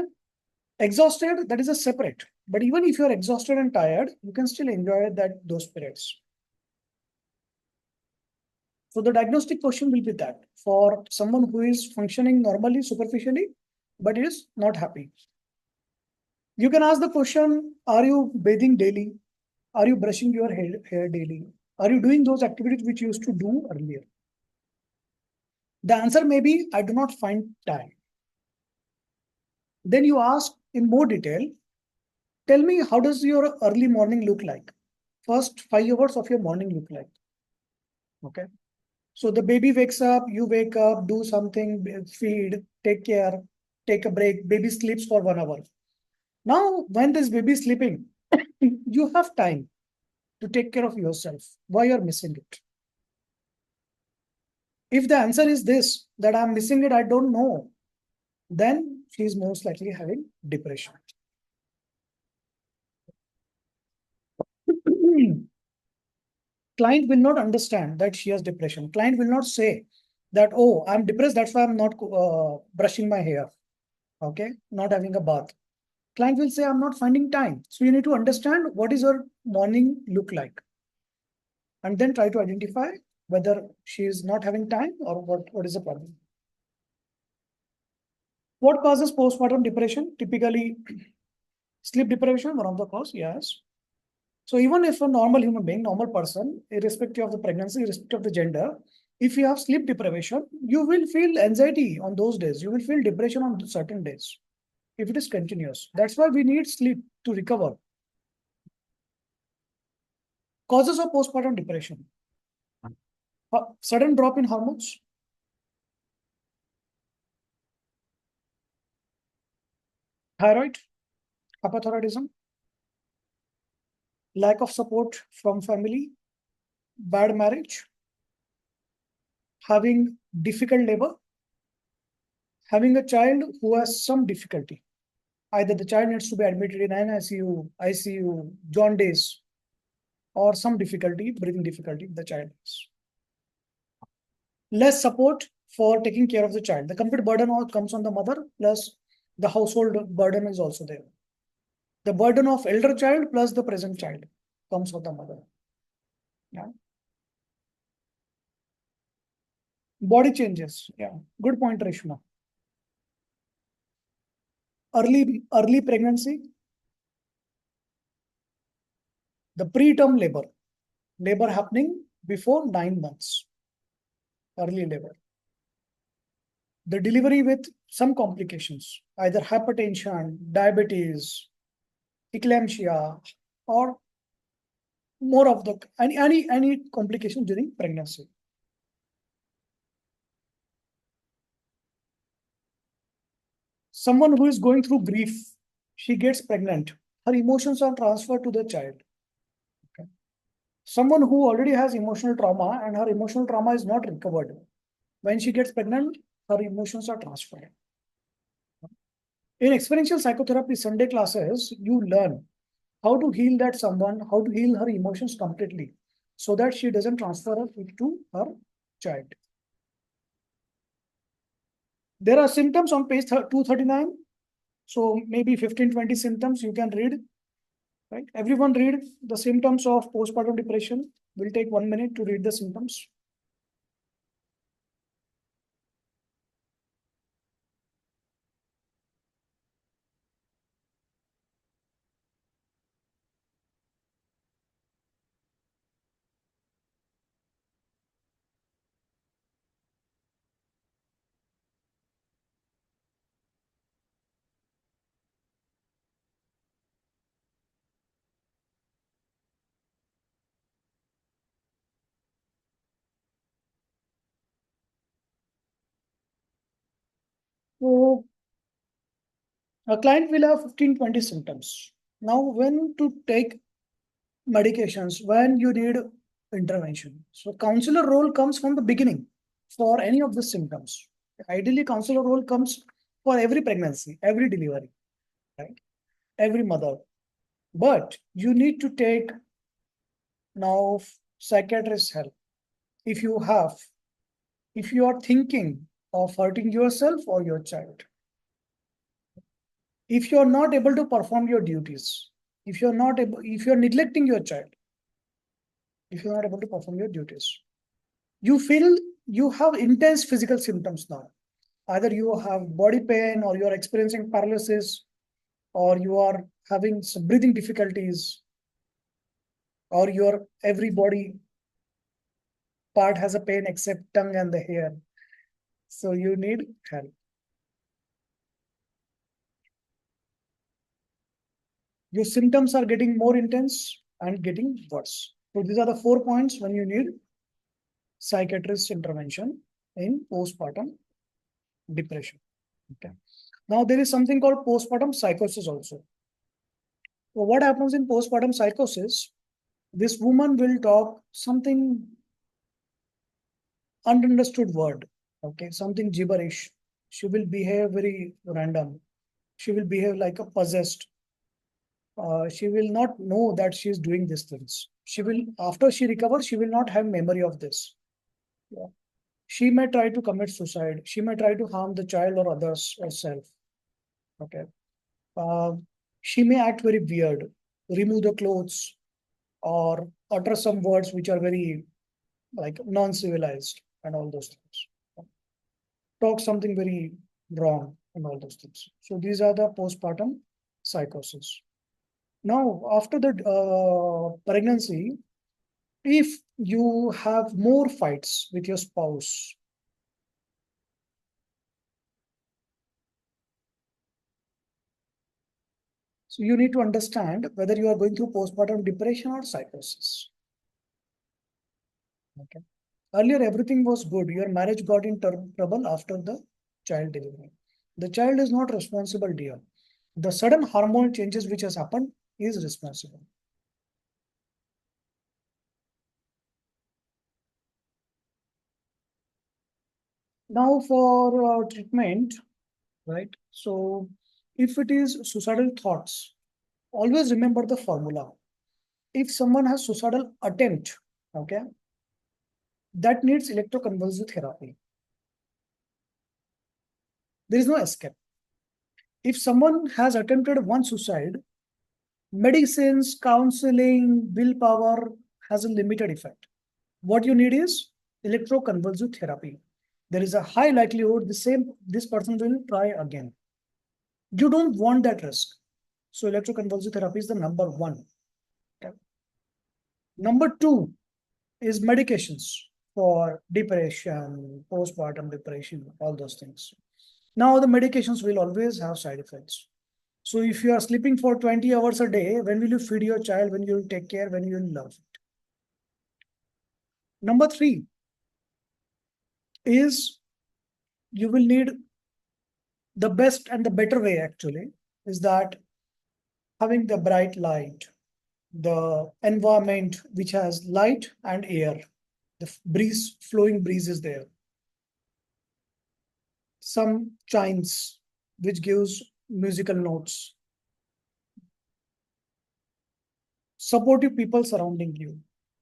exhausted, that is a separate. But even if you're exhausted and tired, you can still enjoy those periods. So the diagnostic question will be that for someone who is functioning normally, superficially, but is not happy. You can ask the question, are you bathing daily? Are you brushing your hair daily? Are you doing those activities which you used to do earlier? The answer may be, I do not find time. Then you ask in more detail, tell me, how does your early morning look like? First 5 hours of your morning look like? Okay. So the baby wakes up, you wake up, do something, feed, take care, take a break. Baby sleeps for 1 hour. Now, when this baby is sleeping, you have time to take care of yourself. Why you're missing it? If the answer is this, that I'm missing it, I don't know, then she's most likely having depression. Client will not understand that she has depression. Client will not say that, oh, I'm depressed, that's why I'm not brushing my hair, okay, not having a bath. Client will say, I'm not finding time. So you need to understand what is her morning look like, and then try to identify whether she is not having time or what is the problem. What causes postpartum depression? Typically, sleep deprivation, one of the cause, yes. So even if a normal human being, normal person, irrespective of the pregnancy, irrespective of the gender, if you have sleep deprivation, you will feel anxiety on those days. You will feel depression on certain days if it is continuous. That's why we need sleep to recover. Causes of postpartum depression. Sudden drop in hormones, thyroid, hypothyroidism, lack of support from family, bad marriage, having difficult labor, having a child who has some difficulty. Either the child needs to be admitted in an ICU, jaundice, or some difficulty, breathing difficulty the child has. Less support for taking care of the child. The complete burden comes on the mother, plus the household burden is also there. The burden of elder child plus the present child comes on the mother. Yeah. Body changes. Yeah. Good point, Rishma. Early pregnancy, the preterm labor happening before 9 months, early labor. The delivery with some complications, either hypertension, diabetes, eclampsia, or more of the any complication during pregnancy. Someone who is going through grief, she gets pregnant, her emotions are transferred to the child. Okay. Someone who already has emotional trauma and her emotional trauma is not recovered, when she gets pregnant, her emotions are transferred. In experiential psychotherapy Sunday classes, you learn how to heal that someone, how to heal her emotions completely, so that she doesn't transfer it to her child. There are symptoms on page 239. So maybe 15-20 symptoms you can read. Right? Everyone read the symptoms of postpartum depression. We'll take 1 minute to read the symptoms. So a client will have 15-20 symptoms. Now, when to take medications, when you need intervention. So counselor role comes from the beginning for any of the symptoms. Ideally, counselor role comes for every pregnancy, every delivery, right? Every mother. But you need to take now psychiatrist help. If you have, if you are thinking of hurting yourself or your child, if you are not able to perform your duties, if you're not able, if you're neglecting your child, if you're not able to perform your duties, you feel you have intense physical symptoms now. Either you have body pain or you are experiencing paralysis or you are having some breathing difficulties or your every body part has a pain except tongue and the hair. So you need help. Your symptoms are getting more intense and getting worse. So these are the 4 points when you need psychiatrist intervention in postpartum depression. Okay. Now there is something called postpartum psychosis also. So what happens in postpartum psychosis? This woman will talk something ununderstood word, okay, something gibberish. She will behave very random. She will behave like a possessed. She will not know that she is doing these things. She will, after she recovers, she will not have memory of this. Yeah. She may try to commit suicide. She may try to harm the child or others or self. Okay. Uh, she may act very weird, remove the clothes, or utter some words which are very like non-civilized and all those things. Talk something very wrong and all those things. So these are the postpartum psychosis. Now, after the pregnancy, if you have more fights with your spouse, so you need to understand whether you are going through postpartum depression or psychosis. Okay. Earlier, everything was good. Your marriage got in trouble after the child delivery. The child is not responsible, dear. The sudden hormone changes which has happened is responsible. Now for treatment, right? So if it is suicidal thoughts, always remember the formula. If someone has suicidal attempt, okay, that needs electroconvulsive therapy. There is no escape. If someone has attempted one suicide, medicines, counseling, willpower has a limited effect. What you need is electroconvulsive therapy. There is a high likelihood this person will try again. You don't want that risk. So electroconvulsive therapy is the number one. Okay. Number two is medications for depression, postpartum depression, all those things. Now the medications will always have side effects. So if you are sleeping for 20 hours a day, when will you feed your child? When you will take care? When you will love it? Number three is you will need the best and the better way actually is that having the bright light, the environment which has light and air, the breeze, flowing breeze is there. Some chimes which gives musical notes. Supportive people surrounding you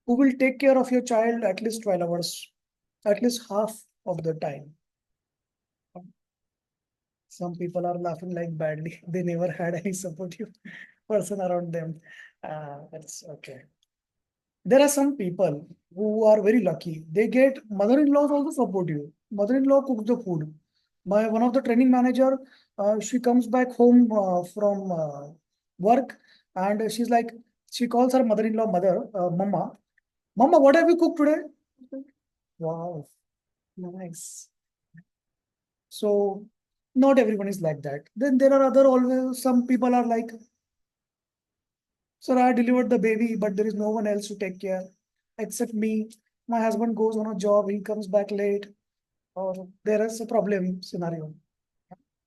who will take care of your child at least 12 hours, at least half of the time. Some people are laughing like badly. They never had any supportive person around them. That's okay. There are some people who are very lucky. They get mother-in-laws also supportive. Mother-in-law cooks the food. My one of the training manager, she comes back home from work, and she's like, she calls her mother-in-law mother, mama. Mama, what have you cooked today? Wow, nice. So not everyone is like that. Then there are other always some people are like, sir, I delivered the baby, but there is no one else to take care except me. My husband goes on a job, he comes back late, or there is a problem scenario.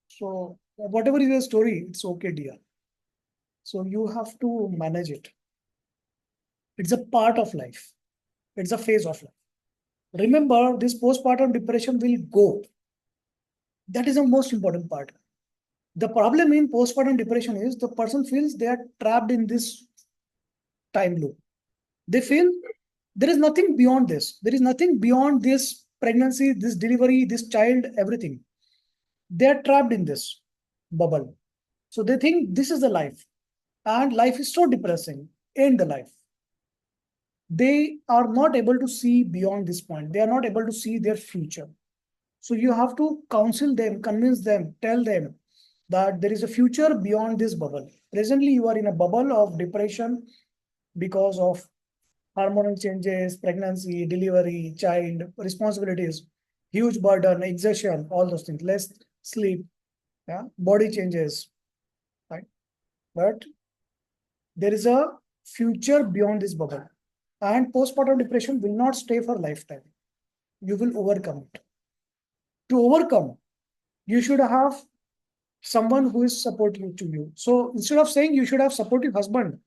So whatever is your story, it's okay, dear. So you have to manage it. It's a part of life. It's a phase of life. Remember, this postpartum depression will go. That is the most important part. The problem in postpartum depression is the person feels they are trapped in this time loop. They feel there is nothing beyond this. There is nothing beyond this pregnancy, this delivery, this child, everything. They are trapped in this bubble. So they think this is the life. And life is so depressing. End the life. They are not able to see beyond this point. They are not able to see their future. So you have to counsel them, convince them, tell them that there is a future beyond this bubble. Presently, you are in a bubble of depression because of hormonal changes, pregnancy, delivery, child, responsibilities, huge burden, exertion, all those things, less sleep, yeah, body changes, right? But there is a future beyond this bubble. And postpartum depression will not stay for lifetime. you will overcome it. To overcome, you should have someone who is supportive to you. So instead of saying you should have supportive husband,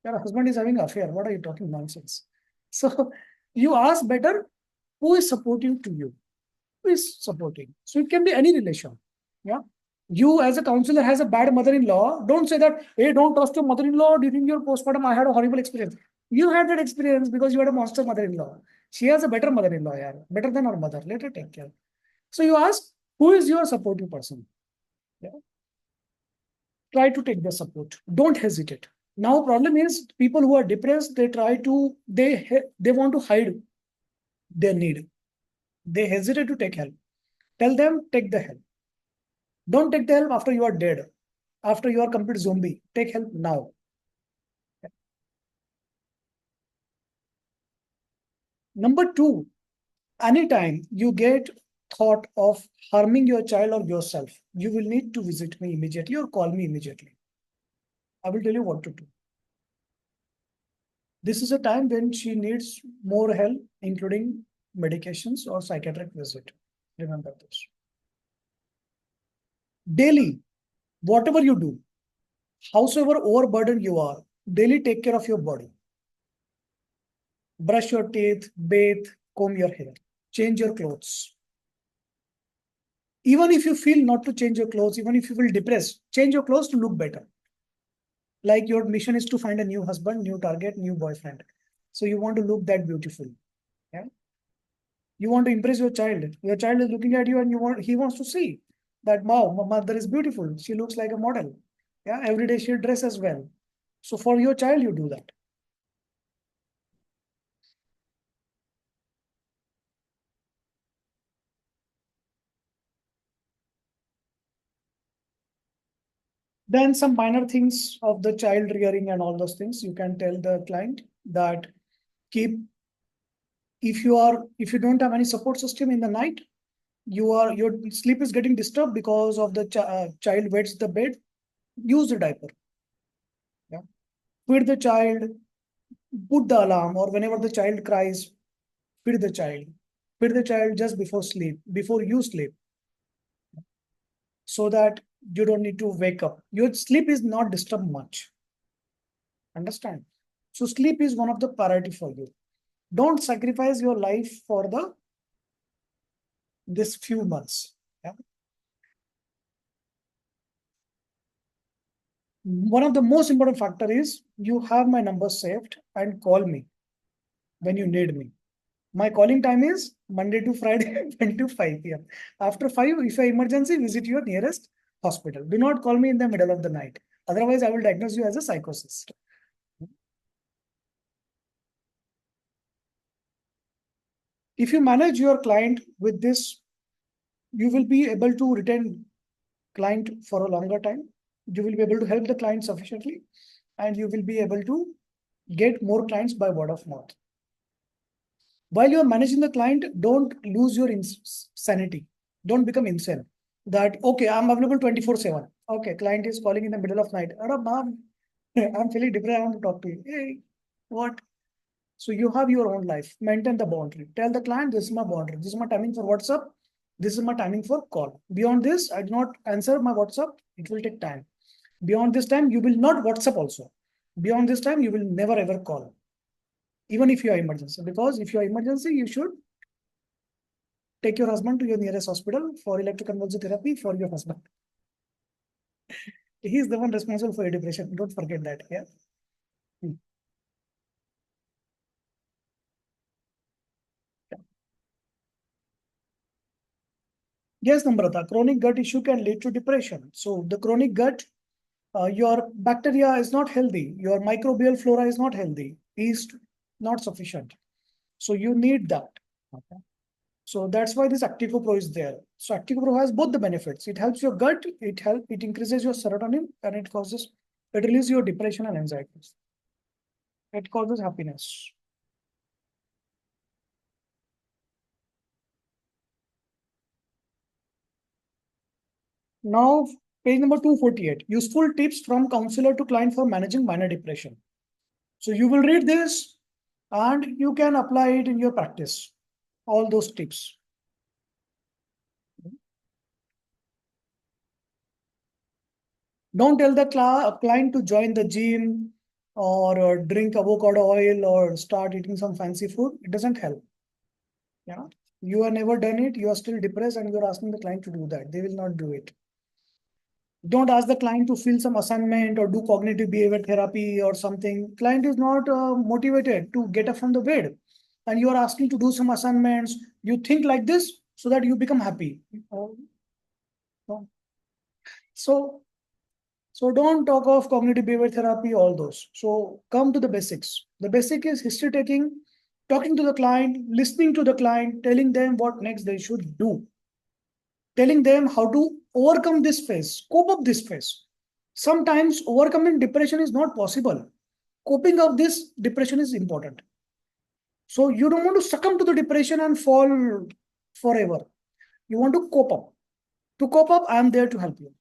your husband is having an affair. What are you talking nonsense? So you ask better, who is supportive to you? Who is supporting? So it can be any relation. Yeah. You as a counselor has a bad mother-in-law. Don't say that, hey, don't trust your mother-in-law. During your postpartum, I had a horrible experience. You had that experience because you had a monster mother-in-law. She has a better mother-in-law, yeah, better than her mother. Let her take care. So you ask, who is your supportive person? Yeah. Try to take the support. Don't hesitate. Now, problem is people who are depressed, they want to hide their need. They hesitate to take help. Tell them, take the help. Don't take the help after you are dead, after you are complete zombie. Take help now. Number two, anytime you get thought of harming your child or yourself, you will need to visit me immediately or call me immediately. I will tell you what to do. This is a time when she needs more help, including medications or psychiatric visit. Remember this. Daily, whatever you do, howsoever overburdened you are, daily take care of your body. Brush your teeth, bathe, comb your hair, change your clothes. Even if you feel not to change your clothes, even if you feel depressed, change your clothes to look better. Like your mission is to find a new husband, new target, new boyfriend. So you want to look that beautiful. Yeah. You want to impress your child. Your child is looking at you and he wants to see that, wow, my mother is beautiful. She looks like a model. Yeah. Every day she dresses well. So for your child, you do that. Then some minor things of the child rearing and all those things, you can tell the client that keep, if you don't have any support system in the night, your sleep is getting disturbed because of the child wets the bed, use the diaper. Yeah. Feed the child, put the alarm, or whenever the child cries, feed the child. Feed the child just before sleep, before you sleep, so that you don't need to wake up. Your sleep is not disturbed much. Understand? So sleep is one of the priority for you. Don't sacrifice your life for this few months. Yeah. One of the most important factor is you have my number saved and call me when you need me. My calling time is Monday to Friday, 10 to 5 p.m. After 5, if I emergency, visit your nearest hospital. Do not call me in the middle of the night. Otherwise, I will diagnose you as a psychosis. If you manage your client with this, you will be able to retain client for a longer time. You will be able to help the client sufficiently, and you will be able to get more clients by word of mouth. While you're managing the client, don't lose your sanity. Don't become insane. That, okay, I'm available 24/7. Okay, client is calling in the middle of night. Mom, I'm feeling depressed. I want to talk to you. Hey, what? So you have your own life. Maintain the boundary. Tell the client, this is my boundary. This is my timing for WhatsApp. This is my timing for call. Beyond this, I do not answer my WhatsApp. It will take time. Beyond this time, you will not WhatsApp also. Beyond this time, you will never ever call, even if you are emergency. Because if you are emergency, you should take your husband to your nearest hospital for electroconvulsive therapy for your husband. He is the one responsible for your depression. Don't forget that. Yeah. Hmm. Yes, Namrata, chronic gut issue can lead to depression. So the chronic gut, your bacteria is not healthy. Your microbial flora is not healthy. Yeast not sufficient. So you need that. Okay. So that's why this Actico Pro is there. So Actico Pro has both the benefits. It helps your gut, it increases your serotonin, and it releases your depression and anxiety. It causes happiness. Now, page number 248, useful tips from counselor to client for managing minor depression. So you will read this and you can apply it in your practice. All those tips. Don't tell the client to join the gym or drink avocado oil or start eating some fancy food. It doesn't help. Yeah. You are never done it. You are still depressed and you're asking the client to do that. They will not do it. Don't ask the client to fill some assignment or do cognitive behavior therapy or something. Client is not motivated to get up from the bed. And you are asking to do some assignments. You think like this so that you become happy. Oh, no. So So don't talk of cognitive behavior therapy, all those. So come to the basics. The basic is history taking, talking to the client, listening to the client, telling them what next they should do, telling them how to overcome this phase, cope up this phase. Sometimes overcoming depression is not possible. Coping up this depression is important. So you don't want to succumb to the depression and fall forever. You want to cope up. To cope up, I am there to help you.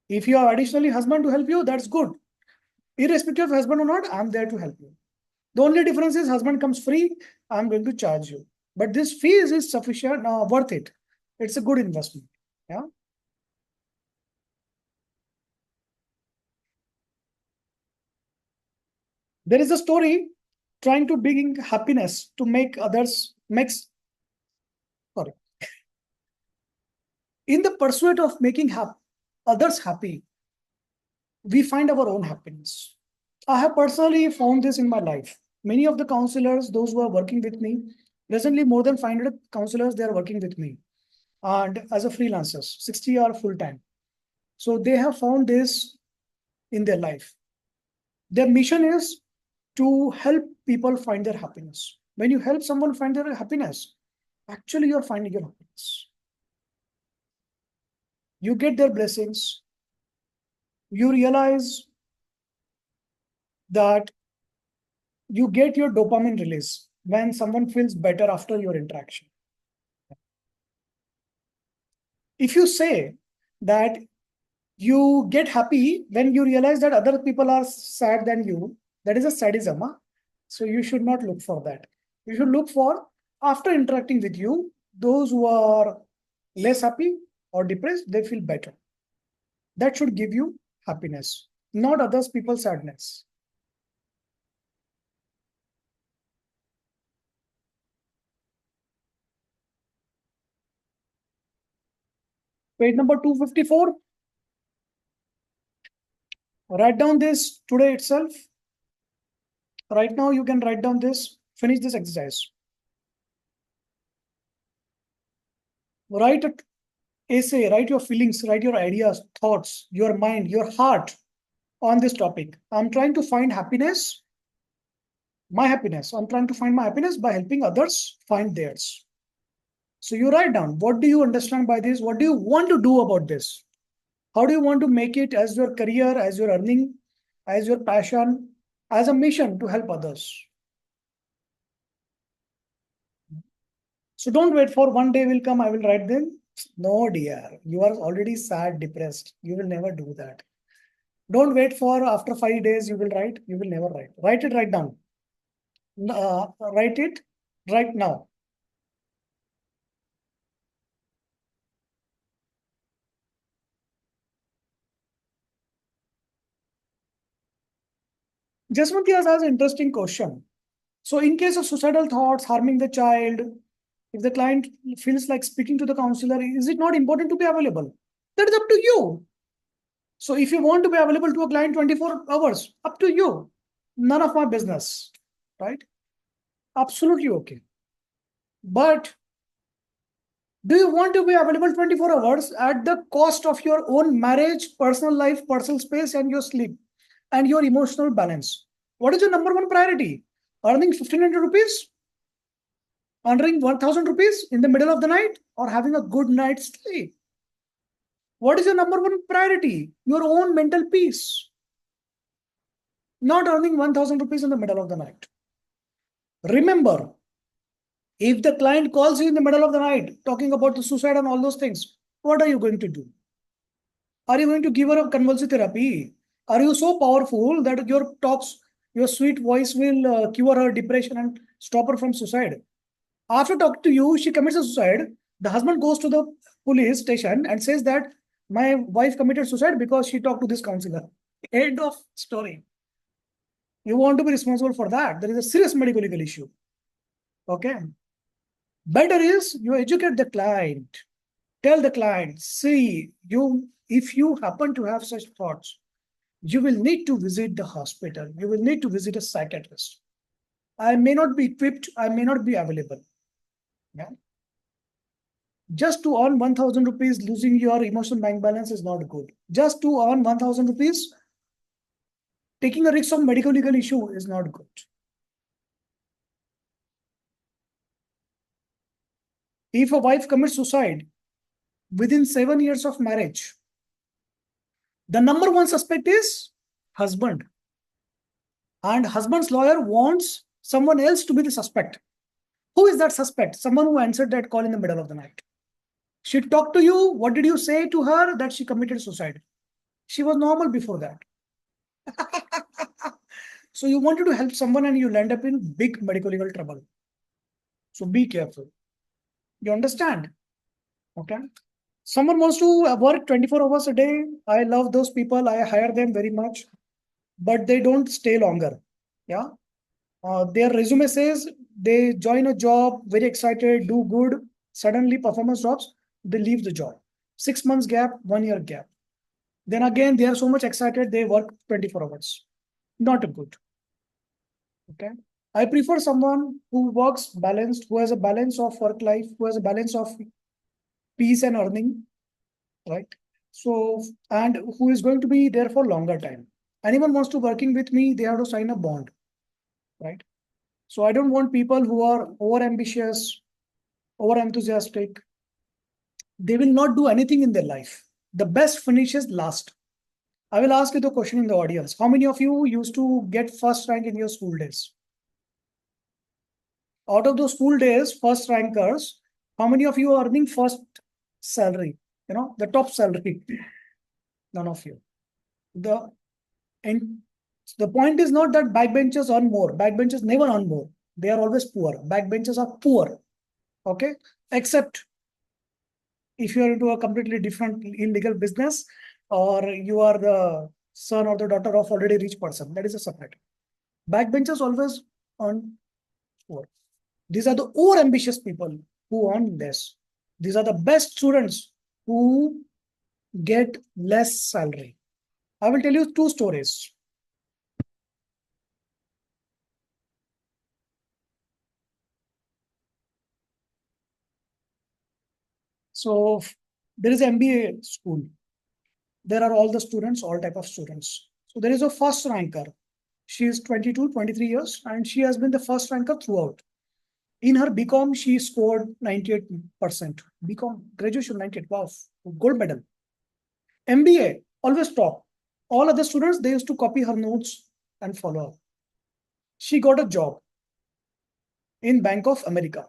If you have additionally husband to help you, that's good. Irrespective of husband or not, I'm there to help you. The only difference is husband comes free, I'm going to charge you. But this fees is sufficient, worth it. It's a good investment. Yeah. There is a story trying to bring happiness to make others makes sorry. In the pursuit of making others happy, we find our own happiness. I have personally found this in my life. Many of the counselors, those who are working with me, presently more than 500 counselors, they are working with me. And as a freelancers, 60 are full time. So they have found this in their life. Their mission is to help people find their happiness. When you help someone find their happiness, actually you're finding your happiness. You get their blessings. You realize that you get your dopamine release when someone feels better after your interaction. If you say that you get happy when you realize that other people are sad than you, that is a sadism. Huh? So you should not look for that. You should look for, after interacting with you, those who are less happy or depressed, they feel better. That should give you happiness, not others people's sadness. Page number 254. Write down this today itself. Right now, you can write down this, finish this exercise. Write an essay, write your feelings, write your ideas, thoughts, your mind, your heart on this topic. I'm trying to find happiness, my happiness. I'm trying to find my happiness by helping others find theirs. So you write down, what do you understand by this? What do you want to do about this? How do you want to make it as your career, as your earning, as your passion, as a mission to help others? So don't wait for one day will come, I will write them. No, dear, you are already sad, depressed. You will never do that. Don't wait for after 5 days you will write. You will never write. Write it right down. Write it right now. Jaswanti has asked an interesting question. So in case of suicidal thoughts, harming the child, if the client feels like speaking to the counselor, is it not important to be available? That is up to you. So if you want to be available to a client 24 hours, up to you. None of my business, right? Absolutely okay. But do you want to be available 24 hours at the cost of your own marriage, personal life, personal space, and your sleep and your emotional balance? What is your number one priority? Earning 1,500 rupees? Earning 1,000 rupees in the middle of the night? Or having a good night's sleep? What is your number one priority? Your own mental peace. Not earning 1,000 rupees in the middle of the night. Remember, if the client calls you in the middle of the night talking about the suicide and all those things, what are you going to do? Are you going to give her a convulsive therapy? Are you so powerful that your talks, your sweet voice will cure her depression and stop her from suicide? After talking to you, she commits a suicide. The husband goes to the police station and says that my wife committed suicide because she talked to this counselor. End of story. You want to be responsible for that. There is a serious medical legal issue. Okay. Better is you educate the client. Tell the client, see, if you happen to have such thoughts, you will need to visit the hospital. You will need to visit a psychiatrist. I may not be equipped. I may not be available. Yeah. Just to earn 1,000 rupees, losing your emotional bank balance is not good. Just to earn 1,000 rupees, taking a risk of medical legal issue is not good. If a wife commits suicide within 7 years of marriage, the number one suspect is husband. And husband's lawyer wants someone else to be the suspect. Who is that suspect? Someone who answered that call in the middle of the night. She talked to you. What did you say to her? That she committed suicide. She was normal before that. So you wanted to help someone and you end up in big medical legal trouble. So be careful. You understand? Okay. Someone wants to work 24 hours a day. I love those people. I hire them very much, but they don't stay longer. Yeah. Their resume says they join a job, very excited, do good. Suddenly performance drops. They leave the job. 6 months gap, 1 year gap. Then again, they are so much excited. They work 24 hours. Not a good. Okay. I prefer someone who works balanced, who has a balance of work life, who has a balance of peace and earning, right? So, and who is going to be there for longer time. Anyone wants to working with me, they have to sign a bond, right? So I don't want people who are over ambitious, over enthusiastic. They will not do anything in their life. The best finishes last. I will ask you the question in the audience. How many of you used to get first rank in your school days? Out of those school days, first rankers, how many of you are earning first salary? The top salary. None of you. The and the point is not that backbenchers earn more. Backbenchers never earn more. They are always poor. Backbenchers are poor. Okay, except if you are into a completely different illegal business, or you are the son or the daughter of already rich person. That is a separate. Backbenchers always earn poor. These are the over ambitious people who earn less. These are the best students who get less salary. I will tell you two stories. So there is MBA school. There are all the students, all type of students. So there is a first ranker. She is 22, 23 years, and she has been the first ranker throughout. In her BCom, she scored 98%. BCom graduation 98. Wow, gold medal. MBA always top. All other students, they used to copy her notes and follow her. She got a job in Bank of America.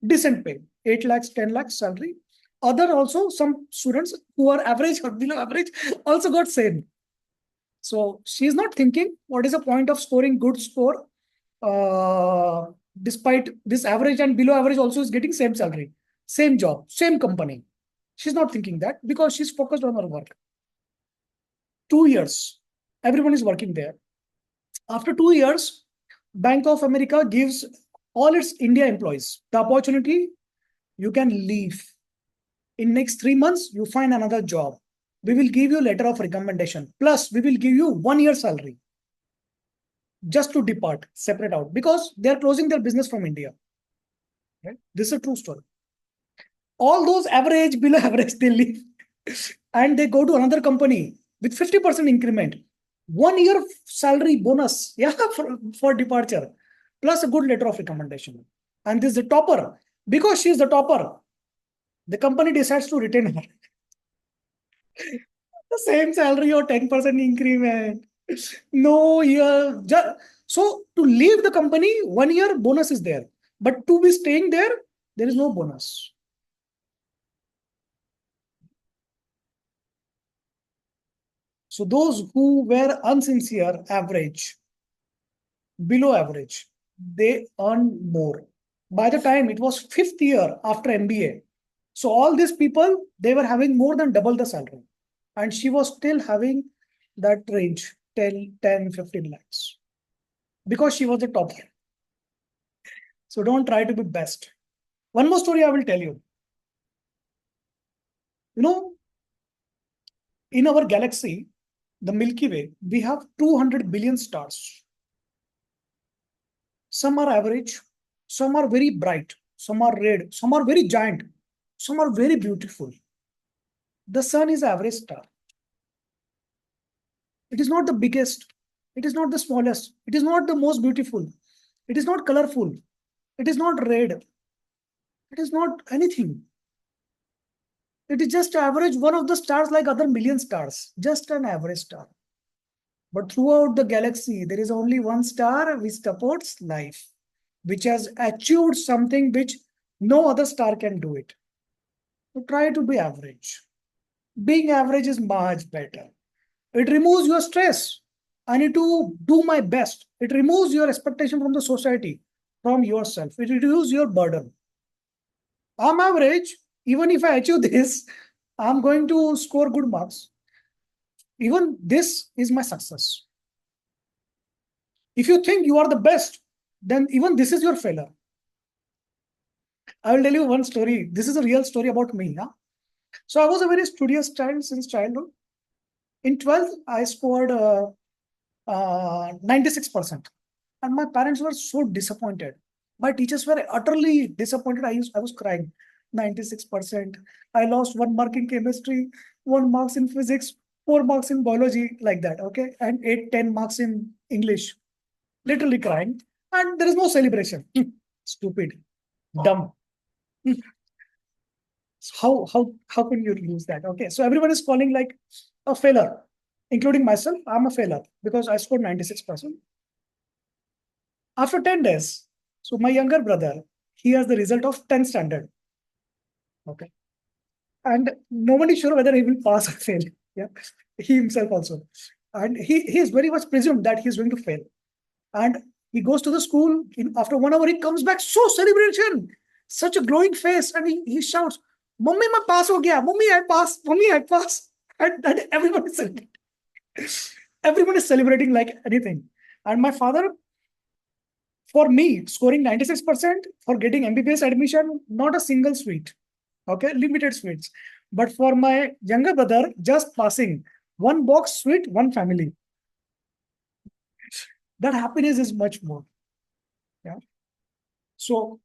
Decent pay, 8 lakhs, 10 lakhs salary. Other also, some students who are average or below average also got same. So she's not thinking what is the point of scoring good score, despite this average and below average also is getting same salary, same job, same company. She's not thinking that because she's focused on her work. 2 years, everyone is working there. After 2 years, Bank of America gives all its India employees the opportunity you can leave. In next 3 months, you find another job. We will give you a letter of recommendation. Plus, we will give you 1 year salary just to depart, separate out, because they are closing their business from India. Right? This is a true story. All those average, below average, they leave and they go to another company with 50% increment. 1 year salary bonus, yeah, for departure, plus a good letter of recommendation. And this is the topper. Because she is the topper, the company decides to retain her. The same salary or 10% increment. No year. So to leave the company, 1 year bonus is there. But to be staying there, there is no bonus. So those who were unsincere, average, below average, they earn more. By the time it was fifth year after MBA, so all these people, they were having more than double the salary. And she was still having that range, 10, 15 lakhs, because she was the topper. So don't try to be best. One more story I will tell you. You know, in our galaxy, the Milky Way, we have 200 billion stars. Some are average, some are very bright, some are red, some are very giant, some are very beautiful. The sun is average star. It is not the biggest. It is not the smallest. It is not the most beautiful. It is not colorful. It is not red. It is not anything. It is just average, one of the stars like other million stars. Just an average star. But throughout the galaxy, there is only one star which supports life, which has achieved something which no other star can do it. So try to be average. Being average is much better. It removes your stress. I need to do my best. It removes your expectation from the society, from yourself. It reduces your burden. I'm average. Even if I achieve this, I'm going to score good marks. Even this is my success. If you think you are the best, then even this is your failure. I will tell you one story. This is a real story about me. Huh? So I was a very studious child since childhood. In 12th, I scored 96%. And my parents were so disappointed. My teachers were utterly disappointed. I was crying. 96%. I lost 1 mark in chemistry, 1 marks in physics, 4 marks in biology, like that. Okay. And 8, 10 marks in English. Literally crying. And there is no celebration. Stupid. Dumb. How can you use that? Okay. So everyone is calling like a failure, including myself. I'm a failure because I scored 96%. After 10 days, so my younger brother, he has the result of 10th standard. Okay. And nobody sure whether he will pass or fail. Yeah. He himself also. And he is very much presumed that he's going to fail. And he goes to the school. After 1 hour, he comes back. So celebration. Such a glowing face. And he shouts, Mummy, my pass ho gaya. Mummy, I pass. Mummy, I pass. And everyone is celebrating. Everyone is celebrating like anything. And my father, for me, scoring 96% for getting MBBS admission, not a single sweet. Okay, limited sweets. But for my younger brother, just passing, one box sweet, one family. That happiness is much more. Yeah. So,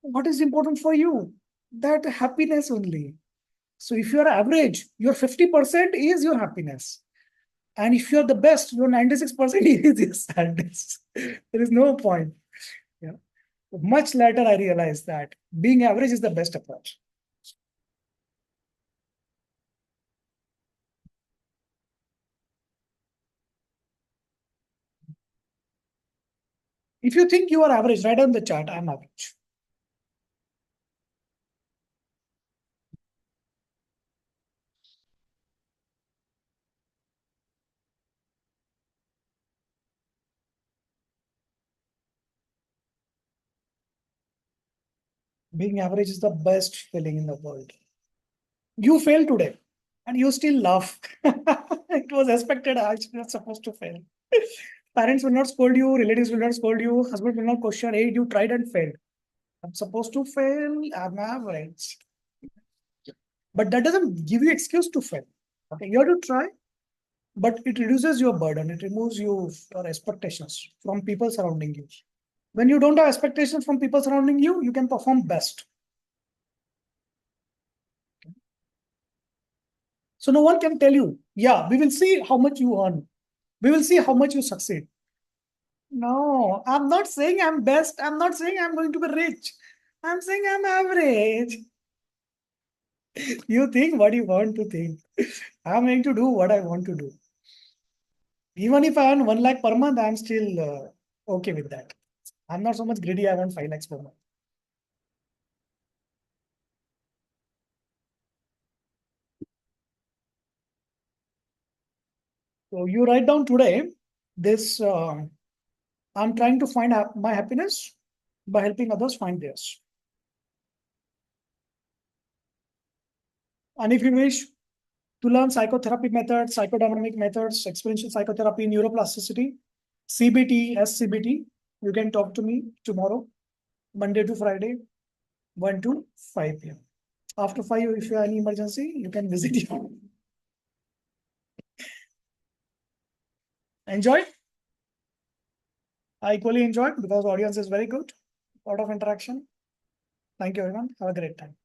what is important for you? That happiness only. So, if you are average, your 50% is your happiness. And if you're the best, your 96% is your sadness. There is no point. Yeah. Much later, I realized that being average is the best approach. If you think you are average, write on the chart, I'm average. Being average is the best feeling in the world. You failed today and you still laugh. It was expected. I was not supposed to fail. Parents will not scold you, relatives will not scold you, husband will not question, hey, you tried and failed. I'm supposed to fail, I'm average. But that doesn't give you excuse to fail. Okay, you have to try, but it reduces your burden. It removes your expectations from people surrounding you. When you don't have expectations from people surrounding you, you can perform best. So no one can tell you, yeah, we will see how much you earn. We will see how much you succeed. No, I'm not saying I'm best. I'm not saying I'm going to be rich. I'm saying I'm average. You think what you want to think. I'm going to do what I want to do. Even if I earn 1 lakh per month, I'm still okay with that. I'm not so much greedy. I want 5 lakhs per month. So you write down today this I'm trying to find my happiness. by helping others find theirs. And if you wish to learn psychotherapy methods, psychodynamic methods, experiential psychotherapy, neuroplasticity, CBT, SCBT, you can talk to me tomorrow, Monday to Friday, 1 to 5 p.m. After 5, if you have any emergency, you can visit you. Enjoy? I equally enjoyed because audience is very good. A lot of interaction. Thank you, everyone. Have a great time.